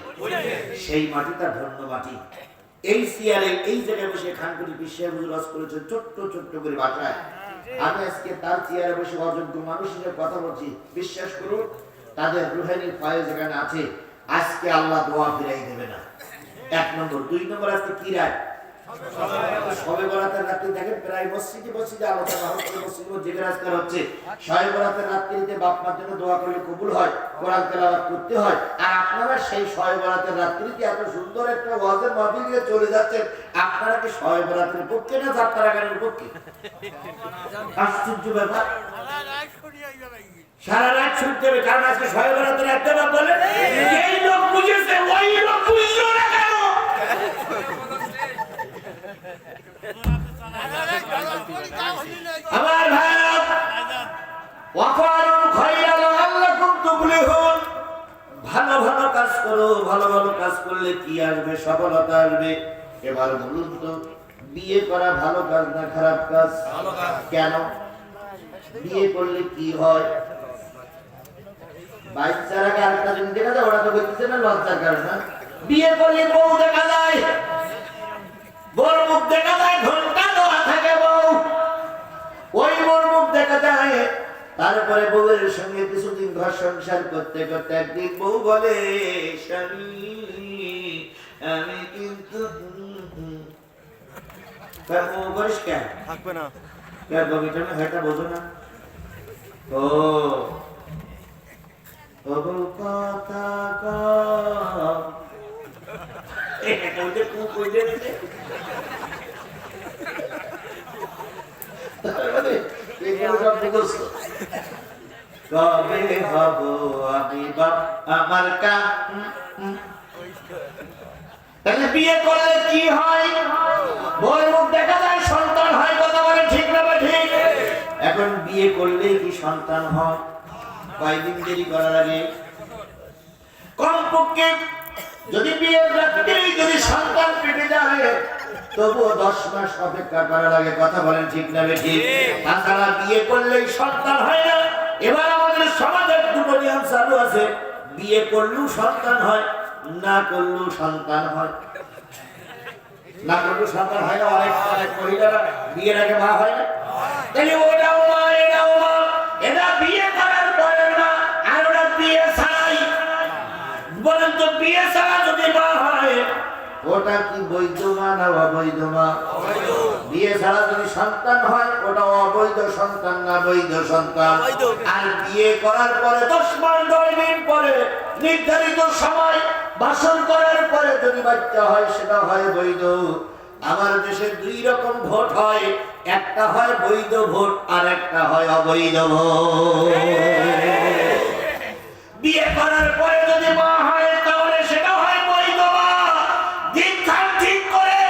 সেই মাটিটা ধন্য মাটি। এই চেয়ারে এই জায়গায় বসে খানপুর বিশ্বাস হুজুর ওয়াজ করেছেন ছোট্ট ছোট্ট করে ভাষায়। আমি আজকে তার চেয়ারে বসে অযোগ্য মানুষের কথা বলছি, বিশ্বাস করুন তাদের রুহানি ফয়েজ এখানে আছে। আজকে আল্লাহ দোয়া ফিরাই দেবে না। 1 নম্বর। 2 নম্বর, আজকে কি রাত? শবে বরাতের রাত্রি। দেখেন প্রায় মসজিদে মসজিদে আলোচনা হচ্ছে, মসজিদে জিকির আজকার হচ্ছে। শবে বরাতের রাত্রিতে বাপ মার জন্য দোয়া করলে কবুল হয়, কোরআন তেলাওয়াত করতে হয়। আর আপনারা সেই শবে বরাতের রাত্রিতে এত সুন্দর একটা ওয়াজের মাহফিল নিয়ে চলে যাচ্ছেন। আপনারা কি শবে বরাতের পক্ষে না যাত্রা গানের পক্ষে? আশ্চর্য ব্যাপার। সারা রাত শুনতে হবে, কারণ আজকে শবে বরাতের একটা বাপ বলে এই লোক বুঝেছে, ওই লোক বুঝলো না কেন? আমার ভাইরা, ওয়াফারুন খায়রা লাআল্লাকুম তুফলিহুন। ভালো ভালো কাজ করো, ভালো ভালো কাজ করলে কি আসবে? সফলতা আসবে। এবার বলুন তো, বিয়ে করা ভালো কাজ না খারাপ কাজ? কেন? বিয়ে করলে কি হয়? বাচ্চারা আরেকটা জিনিস দেখা যায়, ওরা তো বলতেছে না লজ্জার কারণে। বিয়ে করলে বউ দেখা যায়, বউর মুখ দেখা যায়, ঘন্টা দেওয়া থাকে বউ, ওই বউর মুখ দেখা যায়। তারপরে বউয়ের সঙ্গে কিছুদিন ঘর সংসার করতে করতে একদিন বউ বলে, স্বামী আমি কিন্তু করিস কেন থাকবে না বমিটা হয়তো বোঝো না ও তবু কথা কবে হব আমি বাপ আমার কা তাহলে বিয়ে করলে কি হয় বই মুখ দেখা যায় সন্তান হয় কথা বলে ঠিক না বা ঠিক এখন বিয়ে করলে কি সন্তান হয় কয়দিন দেরি করা লাগে কমপক্ষে যদি বিয়ের রাত্রেই যদি সন্তান পেটে যায় তবুও 10 মাস অপেক্ষা করা লাগে কথা বলেন ঠিক না বে ঠিক তাছাড়া বিয়ে করলেই সন্তান হয় না এবার আমাদের সমাজের দুটো নিয়ম চালু আছে বিয়ে করলেও সন্তান হয় না করলেও সন্তান হয় না করলেও সন্তান হয় না অনেক অনেক মহিলারা বিয়ের আগে মা হয় না তাহলে ওটাও মা এটাও মা এটা বিয়ে করার পরে না আর ওটা বিয়ে ছাড়াই বলেন তো বিয়ে ছাড়া যদি মা হয় ওটা কি বৈধ মা না অবৈধ মা বিয়ে ছাড়া যদি সন্তান হয় ওটা অবৈধ সন্তান না বৈধ সন্তান আর বিয়ে করার পরে 10 মাস 10 দিন পরে নির্ধারিত সময় বাসন করার পরে যদি বাচ্চা হয় সেটা হয় বৈধ আমার দেশে 2 রকম ভোট হয় একটা হয় বৈধ ভোট আর একটা হয় অবৈধ ভোট বিয়ে করার পরে যদি মা হয় তাহলে সেটা হয় বৈধ মা দিনক্ষণ ঠিক করে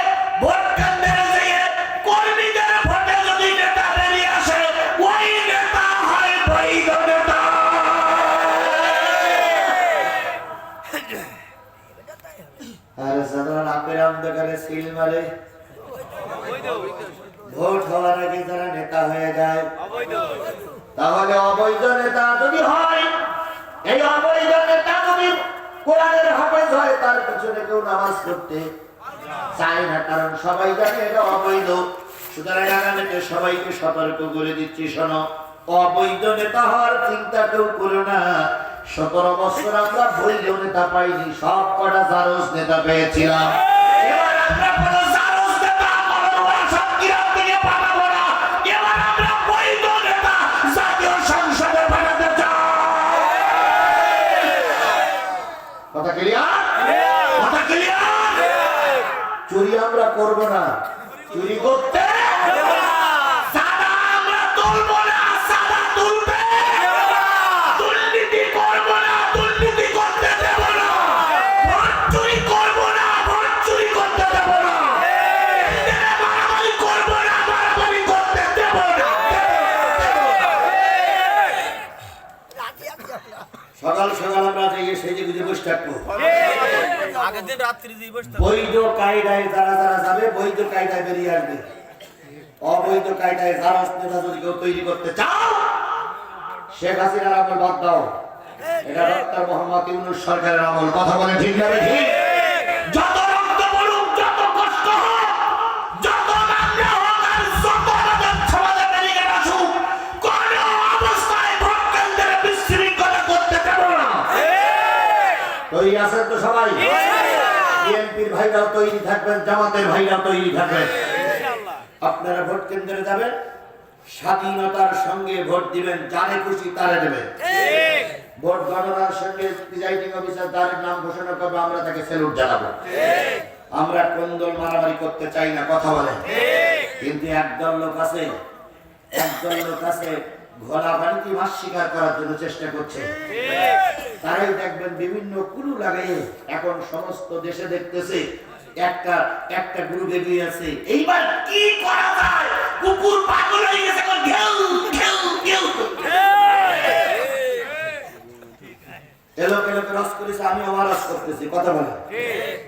ভোট কেন্দ্রে যেয়ে কর্মীদের ভোটে যদি নেতা বেরিয়ে আসে ওই নেতা হয় বৈধ নেতা আর সাধারণ আপের অন্ধকারে সিল মারে ভোট হওয়ার আগে যারা নেতা হয়ে যায় তাহলে অবৈধ নেতা যদি হয় এই অবৈধ নেতা যদি কোরআনের হাফেজ হয় তার পিছনে কেউ নামাজ পড়তে চায় না কারণ সবাই জানে এটা অবৈধ সুতরাং আগামীতে সবাইকে সতর্ক করে দিচ্ছি শোনো অবৈধ নেতা হওয়ার চিন্তা কেউ করো না 17 বছর আমরা বৈধ নেতা পাইনি সব কটা জারজ নেতা পেয়েছিলাম এবার আমরা কোনো জারজ নেতা কোনো ওয়াসব কিরাম থেকে বানাবো না এবার আমরা বৈধ নেতা জাতীয় সংসদে বানাতে চাই কথা ক্লিয়ার কথা ক্লিয়ার চুরি আমরা করব না চুরি করতে সাদা আমরা তুলব না সাদা তুলবে দুর্নীতি করব না দুর্নীতি করতে দেব না ভোট চুরি করব না ভোট চুরি করতে দেব না মারামারি করব না মারামারি করতে দেব না সকাল সকাল আমরা যাই সেজে গুজে বসে থাকবো আগের দিন রাত্রি দিয়ে বসতে বৈধ কায়দায় যারা যারা যাবে বৈধ কায়দায় বেরিয়ে আসবে অবৈধ কায়দায় যারা নেতা যদি কেউ তৈরি করতে চাও শেখ হাসিনার আমল বাদ দাও এটা ডক্টর মোহাম্মদ ইউনূস সরকারের আমল কথা বলে ঠিক না ঠিক যত রক্ত পড়ুক যত কষ্ট হোক যত মামলা হোক আর যত আমাদের সমাজে বেরিয়ে আসুক কোন অবস্থায় ভোট কেন্দ্রে বিশৃঙ্খলা করতে দেব না তৈরি আছেন তো সবাই বিএনপির ভাইরাও তৈরি থাকবেন জামাতের ভাইরাও তৈরি থাকবেন আপনারা ভোট কেন্দ্রে যাবেন স্বাধীনতার সঙ্গে ভোট দিবেন যারে খুশি তারে দেবেন ভোট গণনার সঙ্গে প্রিজাইডিং অফিসার যার নাম ঘোষণা করবে আমরা তাকে স্যালুট জানাবো আমরা কোন্দল মারামারি করতে চাই না কথা বলেন কিন্তু একদল লোক আছে ঘোলা পানিতে মাছ শিকার করার জন্য চেষ্টা করছে তারাই দেখবেন বিভিন্ন কুলু লাগাইয়ে এখন সমস্ত দেশে দেখতেছে একটা গ্রুপ এগিয়ে আছে এইবার কি করা যায় কুকুর পাগল হয়ে গেছে এখন ঘেউ ঘেউ ঘেউ এলো রস করেছে আমি আমার রস করতেছি কথা বলে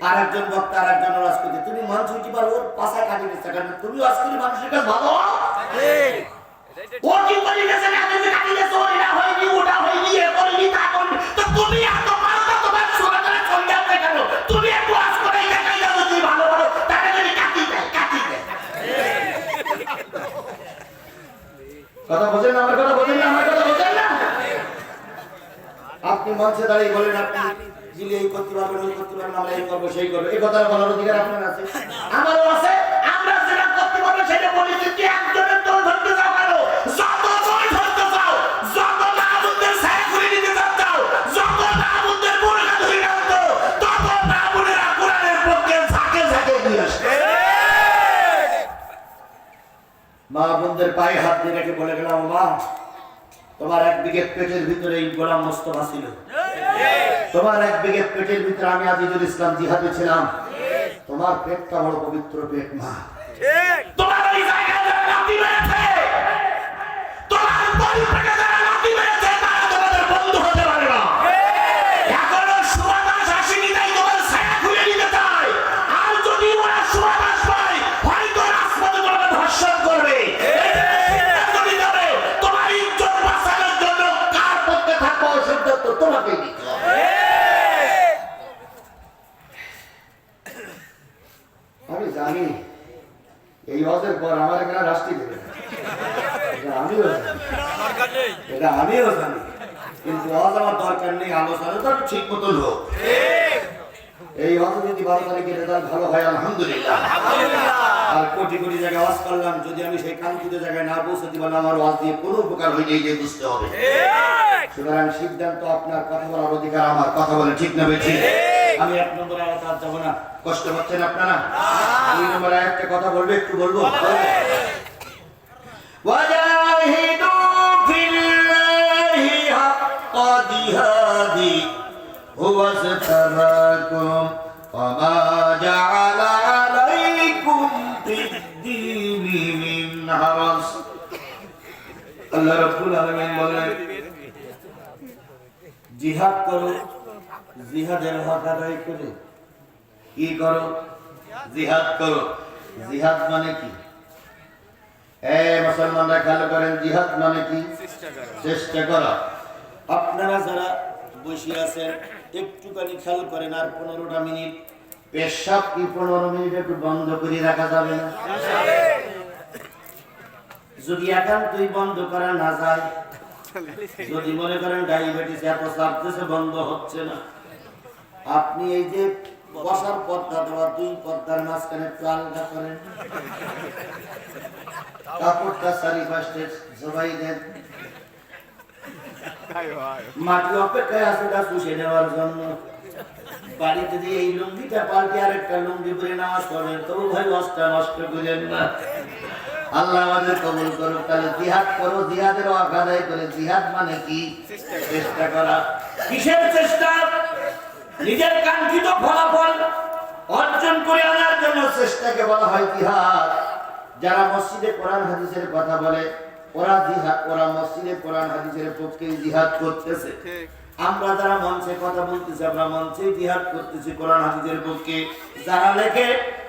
আরেকজন বক্তা আরেকজন রস করতে তুমি মানুষ উঠি পারো ওর পাশা কাটি দিচ্ছে কারণ তুমি রস করি মানুষের কাছে ভালো ও কি বলি গেছে না তুমি কাটি গেছো এটা হয়নি ওটা হয়নি এ করিনি তা করিনি তো তুমি এত পারো না তোমার সমাজে চলে যাবে কেন তুমি একটু আজ করে দেখাই দাও তুমি ভালো ভালো তাকে যদি কাটি দেয় কথা বোঝেন না আমার কথা বোঝেন না আপনি মঞ্চে দাঁড়িয়ে বলেন আপনি দিলে এই করতে পারবেন, ওই করতে পারবেন, আমরা এই করবো সেই করবো, এই কথা বলার অধিকার আপনার আছে? আমারও আছে। আমরা যেটা করতে পারবো সেটা বলি, কিন্তু একজনের তোর ধরতে যাও কেন? যত তোর ধরতে চাও, যত না বুদ্ধের ছায়া খুলে নিতে চাও, যত না বুদ্ধের বোরখা ধরে রাখতো, তত না বুদ্ধেরা কোরআনের পক্ষে ঝাঁকে ঝাঁকে দিয়ে আসে। মা বোনদের পায়ে হাত দিয়ে রেখে বলে গেলাম, মা তোমার 1 বিঘে পেটের ভিতরে এই গোলাম মোস্তফা ছিল, তোমার 1 বিঘে পেটের ভিতরে আমি আজিজুল ইসলাম জিহাদে ছিলাম, তোমার পেটটা বড় পবিত্র পেট মা। তোমার ওই জায়গায় যারা লাথি মেরেছে, তোমার পরিপেটে যারা লাথি মেরেছে, তারা তোমাদের বন্ধু হতে পারে না। এখনো সুবাতাস আসেনি, তাই তোমার ছায়া খুলে নিতে চায়। আর যদি ওরা সুবাতাস পায়, হয়তো রাজপথে তোমাকে ধর্ষণ করবে। এই যে সিদ্ধান্ত নিতে হবে, তোমার ইজ্জত বাঁচানোর জন্য কার পক্ষে থাকবো, ওই সিদ্ধান্ত তোমাকেই নিতে হবে। আমি জানি এই হজের পর আমার এখানে রাষ্ট্রী দেবে না। এটা আমিও জানি, দরকার নেই। এটা আমিও জানি, কিন্তু হজ আমার দরকার নেই, আলোচনা তো ঠিক মতো হোক। এই হজ যদি 12 তারিখে রেজাল্ট ভালো হয় আলহামদুলিল্লাহ, আর কোটি কোটি জায়গায় ওয়াজ করলাম, যদি আমি সেই কাঙ্ক্ষিত জায়গায় না পৌঁছাতে পারলাম, আমার ওয়াজ দিয়ে কোনো উপকার হয়নি, এই যে বুঝতে হবে। সুতরাং সিদ্ধান্ত আপনার, কথা বলার অধিকার আমার, কথা বলে ঠিক না বেঠিক? আমি 1 নম্বর আয়াত আর যাব না, কষ্ট পাচ্ছেন আপনারা? 2 নম্বর আয়াতটা কথা বলবে, একটু বলবো। ওয়াজাহিদু ফিল্লাহি হাক্কা জিহাদি হুয়া সাতাবাকুম ওয়া মা জাআলা আলাইকুম ফিদ-দীনি মিন হারাজ। আল্লাহ রাব্বুল আলামিন বলেন, জিহাদ করো, জিহাদের হক আদায় করো। কি করো? জিহাদ করো। জিহাদ মানে কি? মুসলমানরা খেয়াল করেন, জিহাদ মানে কি? চেষ্টা করা। আপনারা যারা বসে আছেন একটুখানি খেয়াল করেন, আর 15টা মিনিট পেশাব কি 15 মিনিট একটু বন্ধ করে রাখা যাবে না? যদি একান্তই বন্ধ করা না যায়, যদি মনে করেন ডায়াবেটিস এত চাপতেছে বন্ধ হচ্ছে না, আপনি এই যে বসার পর্দা দেওয়া 2 পর্দার মাঝখানে একটু আলগা করেন, কাপড়টা চারিপাশে জবাই দেন, মাটি অপেক্ষায় আছে তা চুষে নেওয়ার জন্য। বাড়িতে দিয়ে এই লুঙ্গিটা পাল্টে আরেকটা লুঙ্গি পরে নামাজ পড়েন, তবু ভাই অস্ত্র নষ্ট করেন না। আল্লাহ আমাদের কবুল করুক। তাহলে জিহাদ করো, জিহাদের হক আদায় করে। জিহাদ মানে কি? চেষ্টা করা। কিসের চেষ্টা? নিজের কাঙ্ক্ষিত ফলাফল অর্জন করে আনার জন্য চেষ্টাকে বলা হয় জিহাদ। যারা মসজিদে কোরআন হাদিসের কথা বলে, ওরা জিহাদ, ওরা মসজিদে কোরআন হাদিসের পক্ষে জিহাদ করতেছে। আমরা যারা মঞ্চে কথা বলতেছি, আমরা মঞ্চে জিহাদ করতেছি কোরআন হাদিসের পক্ষে। যারা লেখে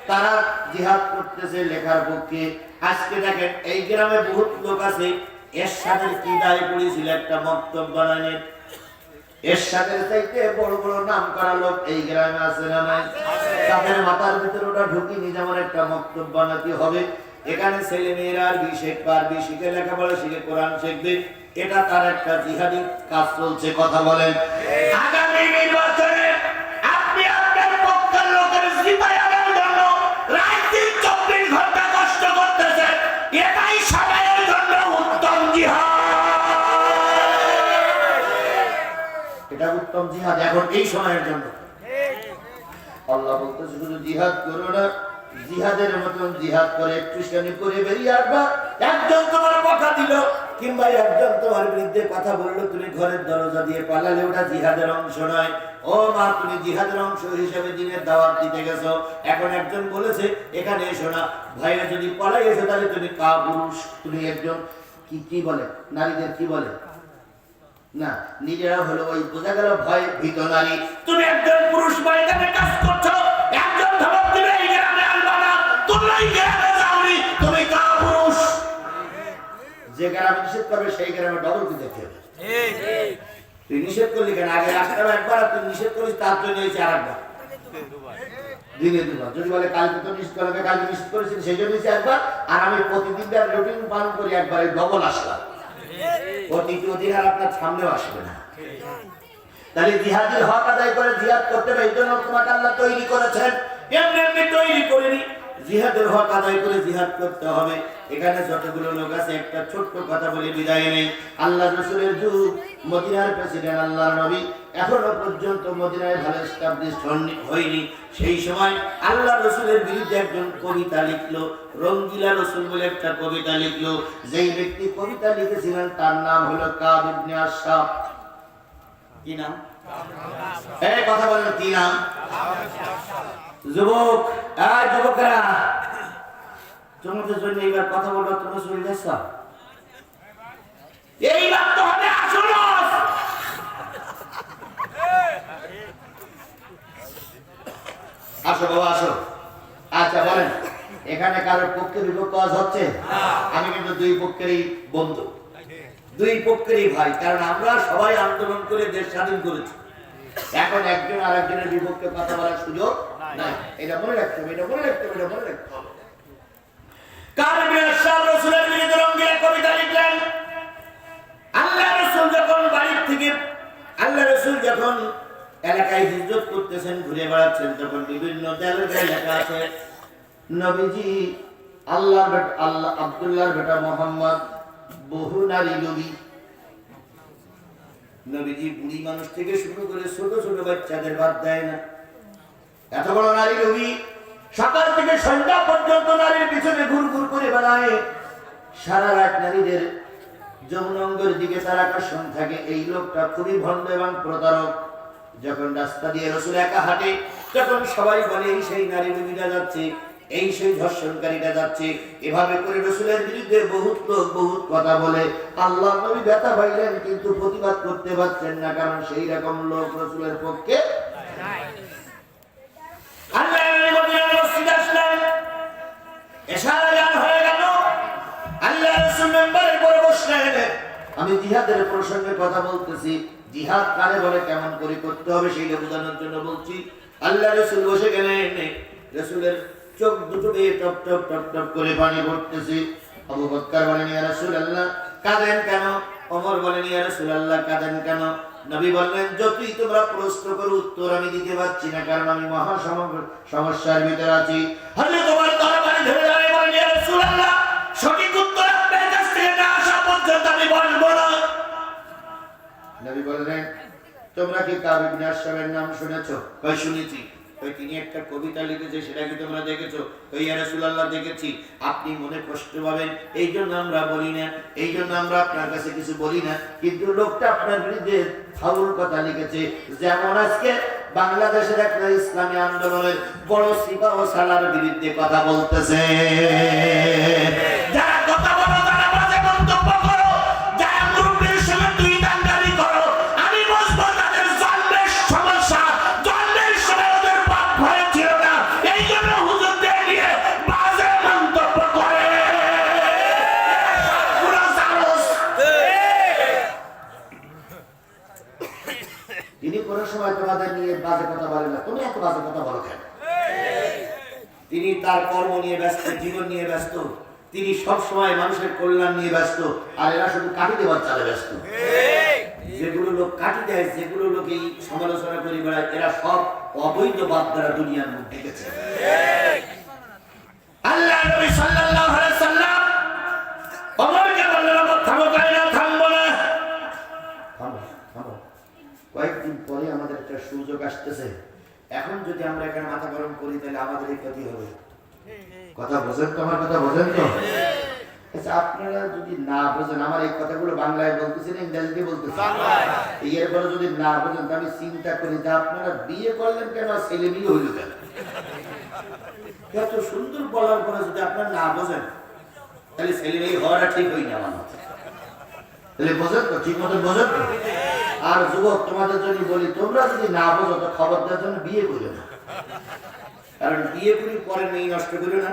তারা জিহাদ করতেছে লেখার পক্ষে। আজকে দেখেন এই গ্রামে বহুত লোক আছে, এরশাদের কি দায় পড়েছিল, একটা বক্তব্য বানায়। এরশাদের চাইতে বড় বড় নাম করা লোক এই গ্রামে আছে না নাই? তাদের মাথার ভিতরে ওটা ঢুকিনি, যেমন একটা বক্তব্য বানাতে হবে, এখানে ছেলে মেয়েরা আরবি শিখবে, আরবি শিখে লেখাপড়া শিখে কোরআন শিখবে, এটা তার একটা জিহাদি কাজ চলছে। কথা বলেন, আগামী নির্বাচনে আপনি আপনার পক্ষের লোকের জিতায় আনার জন্য রাত দিন 24 ঘন্টা কষ্ট করতেছেন, এটাই সবাইয়ের জন্য উত্তম জিহাদ। এটা উত্তম জিহাদ এখন এই সময়ের জন্য। আল্লাহ বলতেছে শুধু জিহাদ করো না, জিহাদের মতন জিহাদ করে একটুখানি করে বেরিয়ে আসবা। একজন তোমার কথা দিল কিংবা একজন তোমার বিরুদ্ধে কথা বললো, তুমি ঘরের দরজা দিয়ে পালালে, ওটা জিহাদের অংশ নয়। ও মা, তুমি জিহাদের অংশ হিসেবে দিনের দাওয়াত দিতে গেছো, এখন একজন বলেছে এখানে এসো না, ভাইরা যদি পলাই এসো তাহলে তুমি কাপুরুষ, তুমি একজন কি বলে নারীদের কি বলে না, নিজেরা হলো ওই বোঝা গেল ভয় ভীত নারী। তুমি একজন পুরুষ ময়দানে কাজ করছো, একজন ধমক দিলে এই গ্রামে আনবা না, তুমি এই গ্রামে যাওনি, তুমি কাপুরুষ। যে গ্রামে নিষেধ করবে সেই গ্রামে ডবল কি দেখতে হবে। তুই নিষেধ করলি কেন? আগে রাস্তাটা একবার, তুই নিষেধ করিস তার জন্য হয়েছে আর একবার, দিনে দুবার। যদি বলে কালকে তো নিষেধ করবে, কালকে নিষেধ করেছি সেই জন্য হয়েছে একবার, আর আমি প্রতিদিনকার রুটিন পালন করি একবার, ডবল আসলাম। ও দ্বিতীয় দিন আর আপনার সামনেও আসবে না। তাহলে জিহাদের হক আদায় করে জিহাদ করতে হবে, এই জন্য তোমাকে আল্লাহ তৈরি করেছেন, এমনি এমনি তৈরি করেনি। জিহাদের হক আদায় করে জিহাদ করতে হবে। এখানে যতগুলো লোক আছে একটা ছোট্ট কথা বলে বিদায় নেই। আল্লাহ রাসূলের যুগ, মদিনার প্রেসিডেন্ট আল্লাহর নবী এখনো পর্যন্ত মদিনায় ভালো এস্টাবলিশ হয়নি। সেই সময় আল্লাহ রাসূলের বিরুদ্ধে একজন কবিতা লিখলো, রঙ্গিলা রাসূল বলে একটা কবিতা লিখলো। যেই ব্যক্তি কবিতা লিখেছিলেন তার নাম হলো কাব ইবনে আশরাফ। কি নাম? এই কথা বলেন, কি নাম? যুবক, এই যুবকরা, তোমাদের জন্য এইবার কথা বলবো, তোমরা চলে যাচ্ছ। এইবার তো হবে আসল। আসো বাবা, আসো। আচ্ছা বলেন, এখানে কারোর পক্ষে বিপক্ষ কাজ হচ্ছে? আমি কিন্তু দুই পক্ষেরই বন্ধু, দুই পক্ষেরই ভাই, কারণ আমরা সবাই আন্দোলন করে দেশ স্বাধীন করেছি। এখন একজন আর একজনের বিপক্ষে কথা বলার সুযোগ নাই। এটা মনে রাখতে হবে, এটা মনে রাখতে হবে, এটা মনে রাখতে হবে। কার বিনাশাল রাসূলের বিরুদ্ধে রঙ্গিলা কবিতা লিখলেন। আল্লাহ রাসূল যখন বাড়ির থেকে, আল্লাহ রাসূল যখন এলাকায় হিজরত করতেছেন, ঘুরে বেড়াচ্ছেন, তখন বিভিন্ন জায়গায় লেখা আছে নবীজি আল্লাহর বেটা, আল্লাহ আব্দুল্লাহর বেটা মোহাম্মদ বহু নারী নবী। নবীজি বুড়ি মানুষ থেকে শুরু করে ছোট ছোট বাচ্চাদের বাদ দেয় না। এত বড় নারী নবী, সকাল থেকে সন্ধ্যা পর্যন্ত নারীর পিছনে ঘুর ঘুর করে বেড়ায়। সারা রাত নারীদের যৌনাঙ্গের দিকে তার আকর্ষণ থাকে। এই লোকটা খুবই ভণ্ড এবং প্রতারক। যখন রাস্তা দিয়ে রাসূল একা হাঁটে, তখন সবাই বলে এই সেই নারী নবীরা যাচ্ছে, এই সেই ধর্ষণকারীরা যাচ্ছে। এভাবে করে রাসূলের বিরুদ্ধে বহুত লোক বহুত কথা বলে। আল্লাহ নবী ব্যথা পাইলেন, কিন্তু প্রতিবাদ করতে পারছেন না, কারণ সেই রকম লোক রাসূলের পক্ষে নাই। আল্লাহ নবী মদিনার মসজিদে আসলেন। এশার আযান হয়ে গেল। আল্লাহ রাসূল মিম্বরে পড়ে বসলেন। আমি জিহাদের প্রসঙ্গে কথা বলতেছি। জিহাদ কারে বলে, কেমন করে করতে হবে সেইটা বোঝানোর জন্য বলছি। আল্লাহ রাসূল বসে গেলেন, রাসূলের চোখ দুটো দিয়ে টপ টপ টপ টপ করে পানি পড়তেছে। আবু বকর বলেন, ইয়া রাসূলুল্লাহ কাঁদেন কেন? ওমর বলেন, ইয়া রাসূলুল্লাহ কাঁদেন কেন? নবী বললেন, যতই তোমরা প্রশ্ন করো উত্তর আমি দিতে পারছি না, কারণ আমি মহা সমস্যার ভিতরে আছি। হযরত ওমর তরবারি ধরে দাঁড়িয়ে বলেন, ইয়া রাসূলুল্লাহ সঠিক উত্তর আপনার কাছ থেকে না আসা পর্যন্ত আমি বলবো না। নবী বললেন, তোমরা কি কাব ইবনে আশরাফের নাম শুনেছো? কই শুনেছি। কই তিনি একটা কবিতা লিখেছে, সেটা কি তোমরা দেখেছো? কই ইয়া রাসূলুল্লাহ দেখেছি। আপনি মনে কষ্ট পাবেন, এই জন্য আমরা বলি না, এই জন্য আমরা আপনার কাছে কিছু বলি না। কিন্তু লোকটা আপনার বিরুদ্ধে ফাউল কথা লিখেছে। যেমন আজকে বাংলাদেশের একটা ইসলামী আন্দোলনের বড় সিপাহ সালার বিরুদ্ধে কথা বলতেছে। যারা কথা বলো, তারা বাজে মন্তব্য করো, যারা মুরব্বির সঙ্গে দুই দাঙ্গারি করো, আমি বুঝবো তাদের জন্মের সমস্যা, জন্মের সময় ওদের বাপ ভয় ছিল না, এই জন্য হুজুরদের নিয়ে বাজে মন্তব্য করে। পুরো সারস। তিনি কোনো সময় তোমাদের নিয়ে বাজে কথা বলেন না। তুমি এত বাজে কথা বলো কেন? তিনি তার কর্ম নিয়ে ব্যস্ত, জীবন নিয়ে ব্যস্ত। তিনি সব সময় মানুষের কল্যাণ নিয়ে ব্যস্ত। আর এরা শুধু কাটি দেওয়ার চালে ব্যস্ত। যেগুলো লোক কাটি দেয়, যেগুলো লোক এই সমালোচনা করে বেড়ায়, এরা সব অবৈধ বাদ দ্বারা দুনিয়ার মুখ দেখেছে। আল্লাহ নবী সাল্লাল্লাহু আলাইহি সাল্লাম ওমরকে বললেন, ওমর থামো, তাই না থামবো না। থামো, থামো। কয়েকদিন পরে আমাদের একটা সুযোগ আসতেছে। এখন যদি আমরা এখানে মাথা গরম করি, তাহলে আমাদেরই ক্ষতি হবে। কথা বোঝেন তো? আমার কথা বোঝেন তো? আচ্ছা, আপনারা যদি না বোঝেন, আমার এই কথাগুলো বাংলায় বলতেছি না ইংরেজিতে বলতেছি? এরপরে যদি না বোঝেন, তো আমি চিন্তা করি যে আপনারা বিয়ে করলেন কেন, ছেলে বিয়ে হইল কেন? এত সুন্দর বলার পরে যদি আপনারা না বোঝেন, তাহলে ছেলে মেয়ে হওয়াটা ঠিক হই না আমার মতে। তাহলে বোঝেন তো? ঠিক মতো বোঝেন তো? আর যুবক, তোমাদের জন্য বলি, তোমরা যদি না বোঝো তো খবর দেওয়ার জন্য বিয়ে করো না। কারণ বিয়ে করি পরে মেয়ে নষ্ট করো না।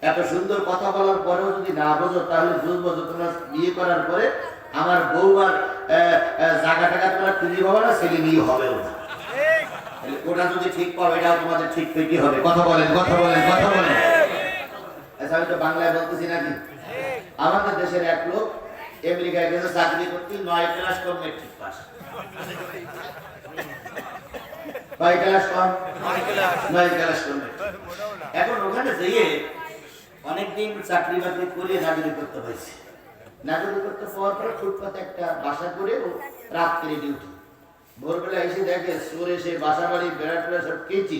এত সুন্দর কথা বলার পরেও যদি না বোঝো, তাহলে বুঝবো যে তোমরা বিয়ে করার পরে আমার বউমার জায়গা টাকা তোমরা খুঁজে পাবো না, ছেলে মেয়ে হবেও না। ওটা যদি ঠিক পাও, এটাও তোমাদের ঠিক পেতে হবে। কথা বলেন, কথা বলেন, কথা বলেন। আচ্ছা, আমি তো বাংলায় বলতেছি নাকি? আমাদের দেশের এক লোক আমেরিকায় গেছে চাকরি করতে, 9 ক্লাস কম মেট্রিক পাস। কয় ক্লাস কম? 9 ক্লাস কম। এখন ওখানে যেয়ে অনেকদিন চাকরি বাকরি করে নাগরিকত্ব পাইছে। নাগরিকত্ব পাওয়ার পর ফুটপাতে একটা বাসা করে ও রাত্রে ডিউটি। ভোরবেলা এসে দেখে চোর এসে বাসা বাড়ি বেড়া টেড়া সব কেচি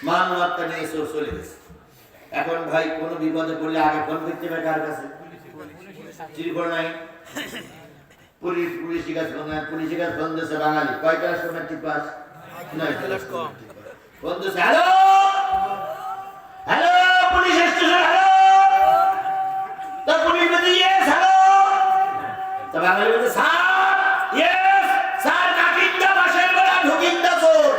মান মাত্রা নিয়ে চোর চলে গেছে। এখন ভাই কোনো বিপদে পড়লে আগে ফোন করতে হবে কার কাছে? চিরফোন নাই, পুলিশের কাছে ফোন নাই, পুলিশের কাছে ফোন দিয়েছে বাঙালি। কয় ক্লাস কম? ঠিক পাস? 9 ক্লাস কম। ফোন দিয়েছে, hello hello police station, hello তো পুলিশ বলছে ইয়েস হ্যালো। তো বাঙালি বলছে স্যার ইয়েস স্যার, কাকিন্দা বাসের বেড়া ঢুকিন্দা চোর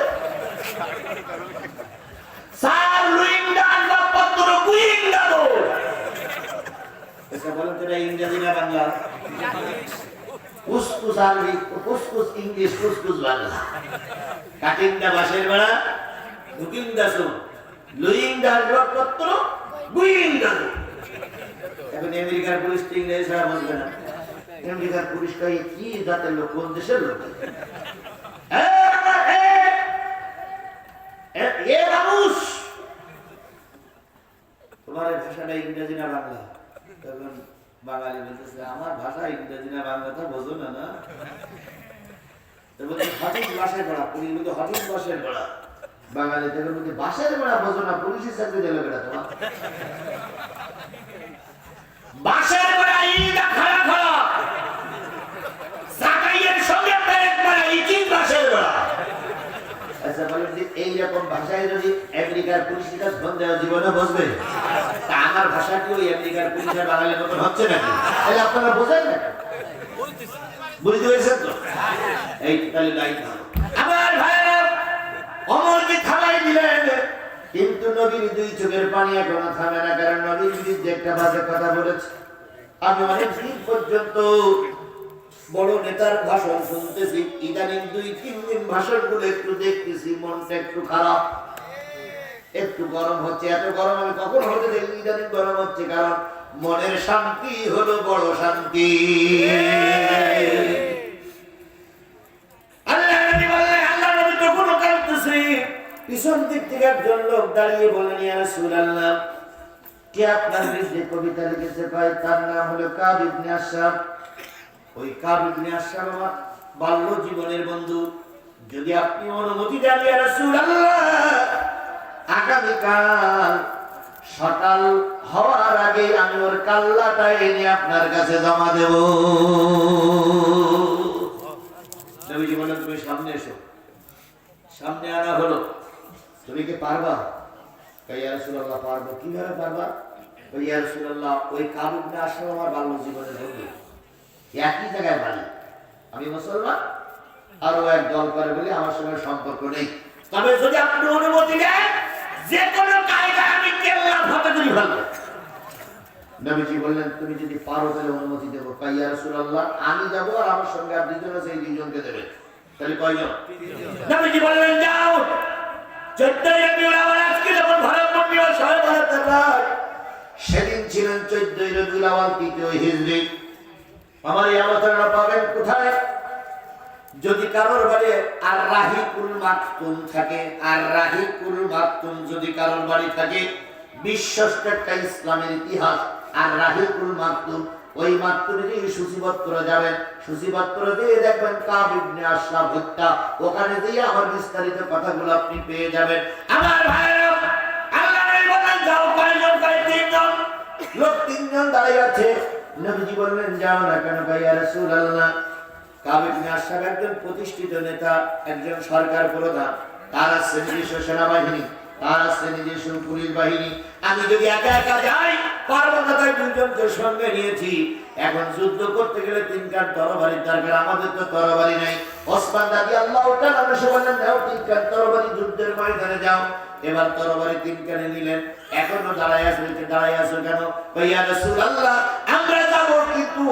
স্যার, লুইন্দা আসবাবপত্র কুইন্দা চোর। এসে বলেন তো এটা ইংরেজি না বাংলা? কুসকুস আরবি, কুসকুস ইংলিশ, কুসকুস বাংলা। কাকিন্দা বাসের বেড়া ঢুকিন্দা চোর, লুইন্দা আসবাবপত্র কুইন্দা চোর। এখন আমেরিকার পুলিশ তো ইংরেজি ছাড়া বলবে না। আমেরিকার পুলিশ কয় কি জাতের লোক, কোন দেশের লোক? তোমার ভাষাটা ইংরেজি না বাংলা? তখন বাঙালি বলতেছে আমার ভাষা ইংরেজি না বাংলা, তো বোঝো না না? হঠাৎ বাসের বেড়া, পুলিশ বলতে হঠাৎ বাসের বেড়া। বাঙালি তখন বলতে বাসের বেড়া বোঝো না, পুলিশের চাকরি দিলে বেড়া তোমার। বাসের বেড়া ইটা খাড়া খাড়া, সাকাইয়ের সঙ্গে পেরেক মারা ইটিং বাসের বেড়া। আচ্ছা বলেন যে এইরকম ভাষায় যদি আমেরিকার পুলিশের কাছে ফোন দেওয়া জীবনে বসবে, তা আমার ভাষা কি ওই আমেরিকার পুলিশের বাঙালির মতন হচ্ছে নাকি? তাহলে আপনারা বোঝেন না, বুঝতে পেরেছেন তো? এই তাহলে লাইন আমার ভাইরা অমরকে থামাই দিলেন, কিন্তু নবীর 2 চোখের পানি এখনো থামে না, কারণ নবীর বিরুদ্ধে একটা বাজে কথা বলেছে। আমি অনেক দিন পর্যন্ত বড় নেতার ভাষণ শুনতেছি, ইদানিং 2-3 দিন ভাষণগুলো একটু দেখতেছি, মনটা একটু খারাপ, একটু গরম হচ্ছে। এত গরম আমি কখন হতে দেখি, ইদানিং গরম হচ্ছে, কারণ মনের শান্তি হলো বড় শান্তি। আল্লাহ নবী বললেন, আল্লাহ নবী তখন কাঁদতেছে। পিছন দিক থেকে একজন লোক দাঁড়িয়ে বলেন, ইয়া রাসূলুল্লাহ, কে আপনার বিরুদ্ধে কবিতা লিখেছে? কয় তার নাম হলো কাব ইবনে আশরাফ। ওই কাব ইবনে আশরাফ আমার বাল্য জীবনের বন্ধু। যদি আপনি অনুমতি দেন ইয়া রাসূলুল্লাহ, আগামীকাল সকাল হওয়ার আগে আমি ওর কাল্লাটা এনে আপনার কাছে জমা দেব। নবীজি বলেন, তুমি সামনে এসো। সামনে আনা হলো। তুমি কি পারবা? ইয়া রাসূলুল্লাহ, পারবো। কিভাবে পারবা? ইয়া রাসূলুল্লাহ, ওই কাব ইবনে আশরাফ আমার বাল্য জীবনের বন্ধু, একই জায়গায় বাড়ি, আমি মুসলমান আর ও এক দল করে বলে আমার সঙ্গে সম্পর্ক নেই। তবে যদি আপনি অনুমতি দেন, যে কোনো কায়দায় আমি কেল্লা ফাতে করি ভালো। নবীজি বললেন, তুমি যদি পারো তাহলে অনুমতি দেবো। ইয়া রাসূলুল্লাহ, আমি যাবো আর আমার সঙ্গে আর 2 জন আছে, এই 2 জনকে দেবে। তাহলে কয়জন? নবীজি বললেন, যাও। 14 রবিউল আউয়াল, আজকে যখন ভারত মন্দির শহর ভারতের রাত, সেদিন ছিলেন 14 রবিউল আউয়াল, 3য় হিজরি। আমার এই আলোচনা পাবেন কোথায়? যদি কারোর বাড়ি আর রাহিকুল মাকতুম থাকে, আর রাহিকুল মাকতুম যদি কারোর বাড়ি থাকে, বিশ্বস্ত একটা ইসলামের ইতিহাস। আর রাহিকুল মাকতুম, ওই মাকতুমে দিয়ে সূচিপত্র যাবেন, সূচিপত্র দিয়ে দেখবেন কাব ইবনে আশরাফ হত্যা। ওখানে দিয়ে আমার বিস্তারিত কথাগুলো আপনি পেয়ে যাবেন। আমার ভাইরা, আল্লাহ নবী বললেন, যাও। কয়জন? কয় 3 জন। লোক 3 জন দাঁড়িয়ে আছে। নবীজি বললেন, যাও না কেন? ইয়া রাসূলুল্লাহ, কাব ইবনে আশরাফ একজন প্রতিষ্ঠিত নেতা, একজন সরকার প্রধান, তার আছে নিজস্ব সেনাবাহিনী, তার আছে নিজস্ব পুলিশ বাহিনী। আমি যদি একা একা যাই পারবো না, তাই 2 জনকে সঙ্গে নিয়েছি। এখন যুদ্ধ করতে গেলে 3 কাঠ তরবারির দরকার, আমাদের তো তরবারি নাই। ওসমান রাদিয়াল্লাহু তাআলা বলেন, নাও 3 কাঠ তরবারি, যুদ্ধের ময়দানে যাও। এবার তরবারি 3 কাঠে নিলেন। এখনো দাঁড়ায় আছে, দাঁড়ায় আছো কেন? ইয়া রাসূলুল্লাহ, আমরা যাবো, কিন্তু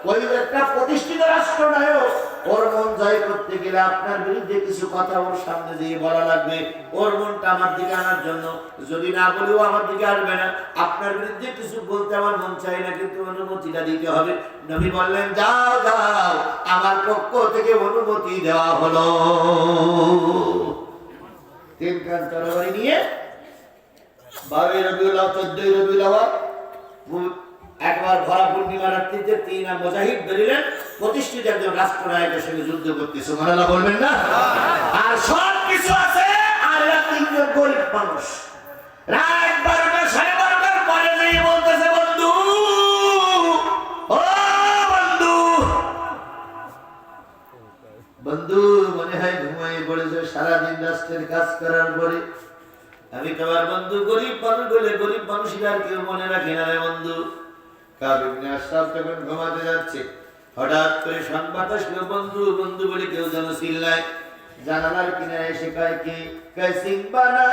ওই একটা প্রতিষ্ঠিত রাষ্ট্রনায়ক, ওর মন জয় করতে গেলে আপনার বিরুদ্ধে কিছু কথা ওর সামনে দিয়ে বলা লাগবে, ওর মনটা আমার দিকে আনার জন্য। যদি না বলেও আমার দিকে আসবে না, আপনার বিরুদ্ধে কিছু বলতে আমার মন চাই না, কিন্তু অনুমতিটা দিতে হবে। নবী বললেন, যাও যাও, আমার পক্ষ থেকে অনুমতি দেওয়া হলো। তিন কান তরবারি নিয়ে 12 রবিউল আওয়াল 14 রবিউল আওয়াল একবার ভরা পূর্ণিমা রাত্রিতে তিন মুজাহিদ বেরিলেন প্রতিষ্ঠিত একজন রাষ্ট্রনায়কের সঙ্গে যুদ্ধ করতে। সুবহানাল্লাহ বলবেন না? আর সব কিছু আছে, আর এরা তিনজন গরিব মানুষ। রাত 12টা 12:30টার পরে যেয়ে বলতেছে, বন্ধু ও বন্ধু, বন্ধু মনে হয় ঘুমায় পড়েছে সারাদিন রাষ্ট্রের কাজ করার পরে। আমি তোমার বন্ধু, গরিব মানুষ বলে গরিব মানুষের আর কেউ মনে রাখে না রে বন্ধু। কাব ইবনে আশরাফ যখন ঘুমাতে যাচ্ছে হঠাৎ করে সংবাদ আসলো, বন্ধু বন্ধু বলে কেউ যেন চিল্লায়। জানালার কিনারে এসে কয় কি, কয় সিংবানা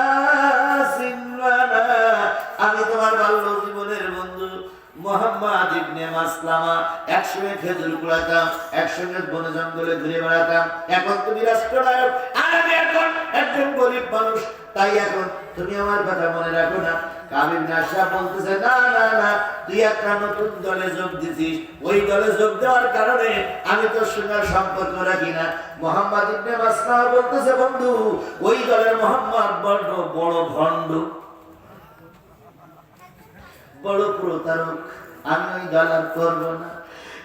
সিংবানা, আমি তোমার বাল্য জীবনের বন্ধু মুহাম্মদ ইবনে মাসলামা। একসঙ্গে খেজুর কুড়াতাম, একসঙ্গে বনে জঙ্গলে ঘুরে বেড়াতাম। এখন তুমি রাষ্ট্রনায়ক, আর আমি এখন একজন গরিব মানুষ। তাই এখন তুমি আমার কথা মনে রাখো না। কাব ইবনে আশরাফ বলতেছে, না না না, তুই একটা নতুন দলে যোগ দিছিস, ওই দলে যোগ দেওয়ার কারণে আমি তোর সঙ্গে সম্পর্ক রাখি না। মুহাম্মদ ইবনে মাসলামা বলতেছে, বন্ধু ওই দলের মুহাম্মদ বড় বড় ভণ্ড, বড় প্রতারক, আমি ওই দল আর করবো না।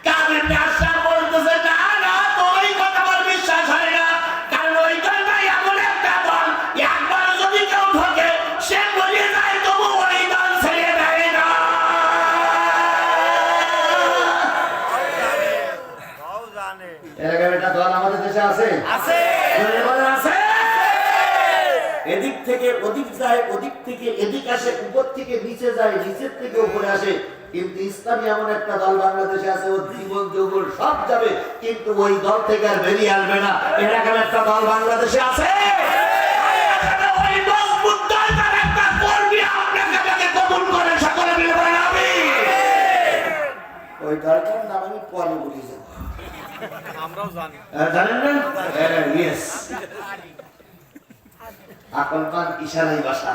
কাব ইবনে আশরাফ বলতেছে, না না, তোর এই কথা আমার বিশ্বাস হয় না, কারণ ওই দলটা এমন একটা দল, একবার যদি কেউ ঢোকে সে বলে যায়, তবু ওই দল ছেড়ে দেয় না। এরকম একটা দল আমাদের দেশে আছে? আছে। আছে। এদিক থেকে ওদিক যায়, ওদিক থেকে এদিক আসে, উপর থেকে নিচে যায়, নিচের থেকে উপরে আসে। কিন্তু ইসলামী এমন একটা দল বাংলাদেশে আছে, ও জীবন যৌবন সব যাবে, কিন্তু ওই দল থেকে আর বেরিয়ে আসবে না। এরকম একটা দল বাংলাদেশে আছে। ওই মজবুত দলটার একটা কর্মী আপনাকে যাতে কবুল করে, সকলে মিলে বলেন আমিন। ওই দলটার নাম আমি পরে বলে যাব। আমরাও জানি। জানেন না? ইয়েস, আকলমান ইশারাই ভাষা।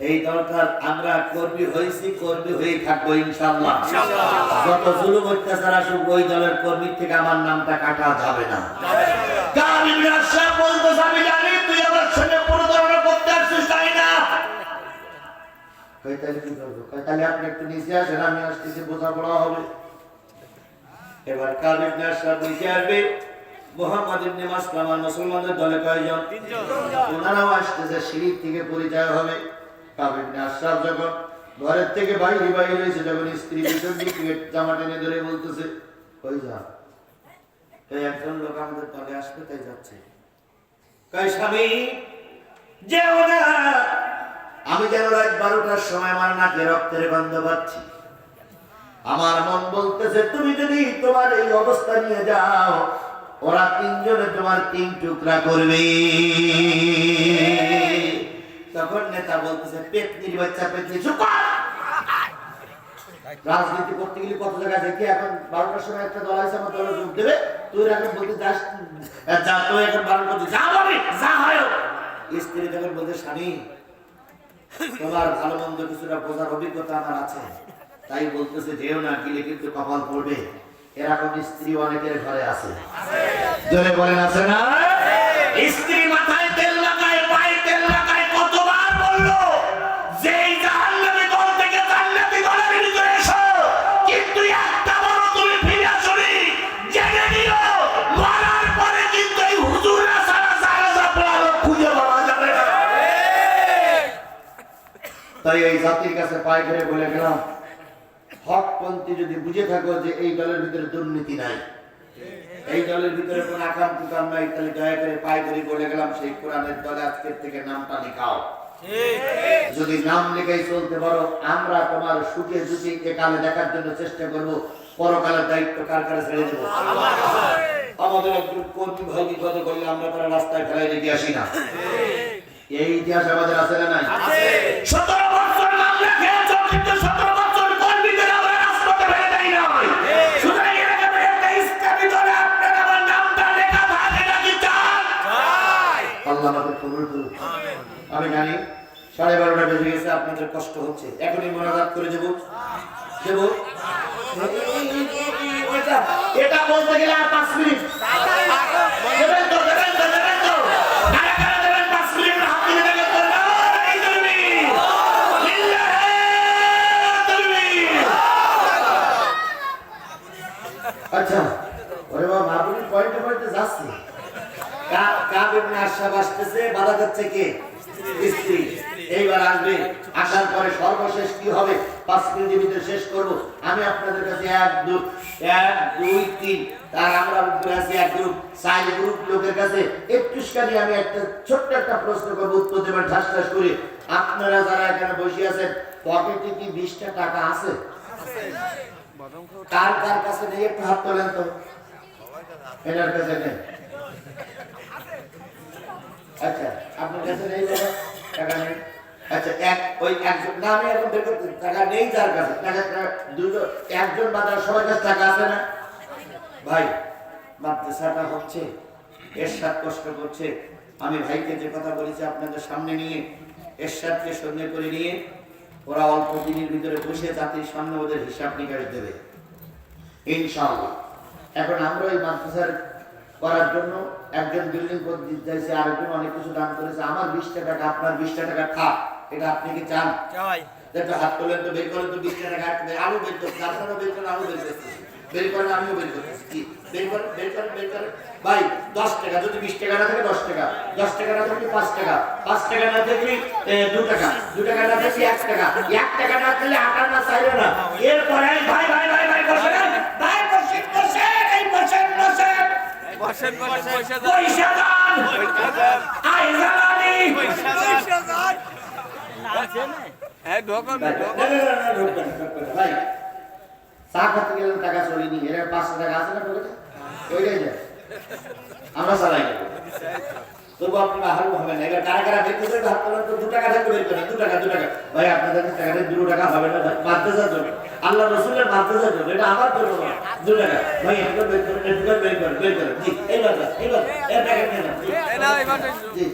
এই দলটার আমরা কর্মী হয়েছি, কর্মী হয়ে থাকবো ইনশাআল্লাহ। যত জুলুম অত্যাচার আসুক, ওই দলের কর্মী থেকে আমার নামটা কাটা যাবে না। কাব ইবনে আশরাফ বলতেছে, আমি জানি তুই আমার সঙ্গে প্রতারণা করতে আসছিস, তাই না? তাহলে কি করবো? তাহলে আপনি একটু নিচে আসেন, আমি আসতেছি, বোঝাপড়া হবে। এবার কাব ইবনে আশরাফ নিচে আসবে। মুহাম্মদ ইবনে মাসলামা মুসলমানদের দলে কয়জন? ওনারাও আসতেছে, সিঁড়ি থেকে পরিচয় হবে। কাব ইবনে আশরাফ যখন ঘরের থেকে বাইরে হয়েছে, যখন স্ত্রী পিছন দিক থেকে জামা টেনে ধরে বলতেছে, কই যা, এই একজন লোক আমাদের দলে আসবে, তাই যাচ্ছে। কয় স্বামী যেও না, আমি যেন রাত 12টার সময় আমার নাকে রক্তের গন্ধ পাচ্ছি। আমার মন বলতেছে, তুমি যদি তোমার এই অবস্থা নিয়ে যাও, ওরা তিনজনে তোমার 3 টুকরা করবে। তখন নেতা বলতেছে, পেতনির বাচ্চা, পেতনি চুপ কর। রাজনীতি করতে গেলে কত জায়গায় দেখি, এখন 12টার সময় একটা দল আছে, আমার দলে যোগ দেবে, তুই এখন বলতে যাস, যা তো এখন 12 করতে যা বলি যা হয়। স্ত্রী তখন বলতে, স্বামী তোমার ভালো মন্দ কিছুটা বোঝার অভিজ্ঞতা আমার আছে, তাই বলতেছে যেও না, গেলে কিন্তু কপাল পড়বে। এরকম স্ত্রী অনেকের ঘরে আছে, জোরে বলেন আছে না? স্ত্রী মাথায় তেল লাগায়, পায়ে তেল লাগায়, কতবার বললো যে এই জাহান্নামী দল থেকে জান্নাতি দলের ভিতরে এসো, কিন্তু একটা বড় তুমি ফিরে আসনি। জেনে নিও, মরার পরে কিন্তু এই হুজুররা সারা জানাজা পড়ালো খুঁজে পাওয়া যাবে না। তাই এই জাতির কাছে পায়ে ধরে বলে গেলাম, হকপন্থী যদি বুঝে থাকো যে এই দলের ভিতরে দুর্নীতি নাই, এই দলের ভিতরে কোন আকাম কুকাম নাই, তাহলে দয়া করে পায়ে ধরে বলে গেলাম, সেই কোরআনের দলে আজকের থেকে নামটা লিখাও। যদি নাম লিখাই চলতে পারো, আমরা তোমার সুখে দুঃখে একালে দেখার জন্য চেষ্টা করব। পরকালের দায়িত্ব কার কাছে ছেড়ে দেবো? আমাদের একজন কর্মী ভাই বিপদ করলে আমরা তারা রাস্তায় ফেলাই রেখে আসি না। এই ইতিহাস আমাদের আছে না নাই? 17 বছর নাম লেখেছ, কিন্তু 17 বছর কর্মীদের আমরা রাজপথে ফেলে দেই নাই। সুতরাং এরকম একটা ইসলামী দলে আপনার আমার নামটা লেখা থাকে নাকি চান? আল্লাহ আমাদের কবুল করুন। আমি জানি 12:30 বেজে গেছে, আপনাদের কষ্ট হচ্ছে, এখনই মোনাজাত করে দেব। এটা বলতে গেলে আর 5 মিনিট। দেবেন তো? কারা কারা দেবেন 5 মিনিট? আচ্ছা ওরে বাবা মাহবুবি পয়েন্টে পয়েন্টে যাচ্ছে কাব ইবনে আশরাফ আসতেছে বাধা দিচ্ছে কে স্ত্রী এইবার আসবে আসার পরে সর্বশেষ কি হবে 5 মিনিটের ভিতরে শেষ করব আমি আপনাদের কাছে 1 2 3 আর আমরা উপরে আছি এক গ্রুপ 4 গ্রুপ লোকের কাছে একটুখানি আমি একটা ছোট্ট একটা প্রশ্ন করব উত্তর দেবেন ঠাস ঠাস করে আপনারা যারা এখানে বসে আছেন পকেটে কি 20টা টাকা আছে কার কার কাছে নেই একটু হাত তোলেন তো এনার কাছে নেই আচ্ছা আপনার কাছে নেই বাবা টাকা নেই আচ্ছা ওই একজন না আমি এখন বের করতে টাকা নেই যার কাছে টাকা দুটো একজন বাজার সবার কাছে টাকা আছে না ভাই মাদ্রাসাটা হচ্ছে এরশাদ কষ্ট করছে আমি ভাইকে যে কথা বলেছি আপনাদের সামনে নিয়ে এরশাদকে সঙ্গে করে নিয়ে ওরা অল্প দিনের ভিতরে বসে জাতির সামনে ওদের হিসাব নিকাশ দেবে ইনশাআল্লাহ এখন আমরা এই মাদ্রাসার করার জন্য একজন বিল্ডিং করে দিতে চাইছে আরেকজন অনেক কিছু দান করেছে আমার 20টা টাকা আপনার 20টা টাকা থাক এটা আপনি কি চান চাই একটা হাত তোলেন তো বের করেন তো 20টা টাকা আলু বের করতে আপনারা বের করেন আলু বের করতে বের করেন আমিও বের করতেছি বের করেন ভাই 10 টাকা যদি 20 টাকা না থাকে 10 টাকা 10 টাকা না থাকলে 5 টাকা 5 টাকা না থাকলে 2 টাকা 2 টাকা না থাকলে 1 টাকা 1 টাকা না থাকলে আটা না চাইলে না এরপরে ভাই বসেন ভাই বসেন এই বসেন বসেন পয়সা পয়সা দান আই জানি পয়সা দান এই ঢোকো ভাই চা খেতে গেলে টাকা চলিনি এর 500 টাকা আছে না পকেটে ওইটাই যায় আমরা চালাই না তবু আপনি হারু হবে না এবার কারা কারা বের করে হাত তোলেন তো 2 টাকা থেকে বের করেন 2 টাকা ভাই আপনাদের টাকাতে 2 টাকা হবে না ভাই মাদ্রাসার জন্য আল্লাহ রাসূলের মাদ্রাসার জন্য এটা আমার জন্য না 2 টাকা ভাই একটু বের করেন একটু বের করেন জি এইবার এর টাকা নিয়ে না এই না এইবার জি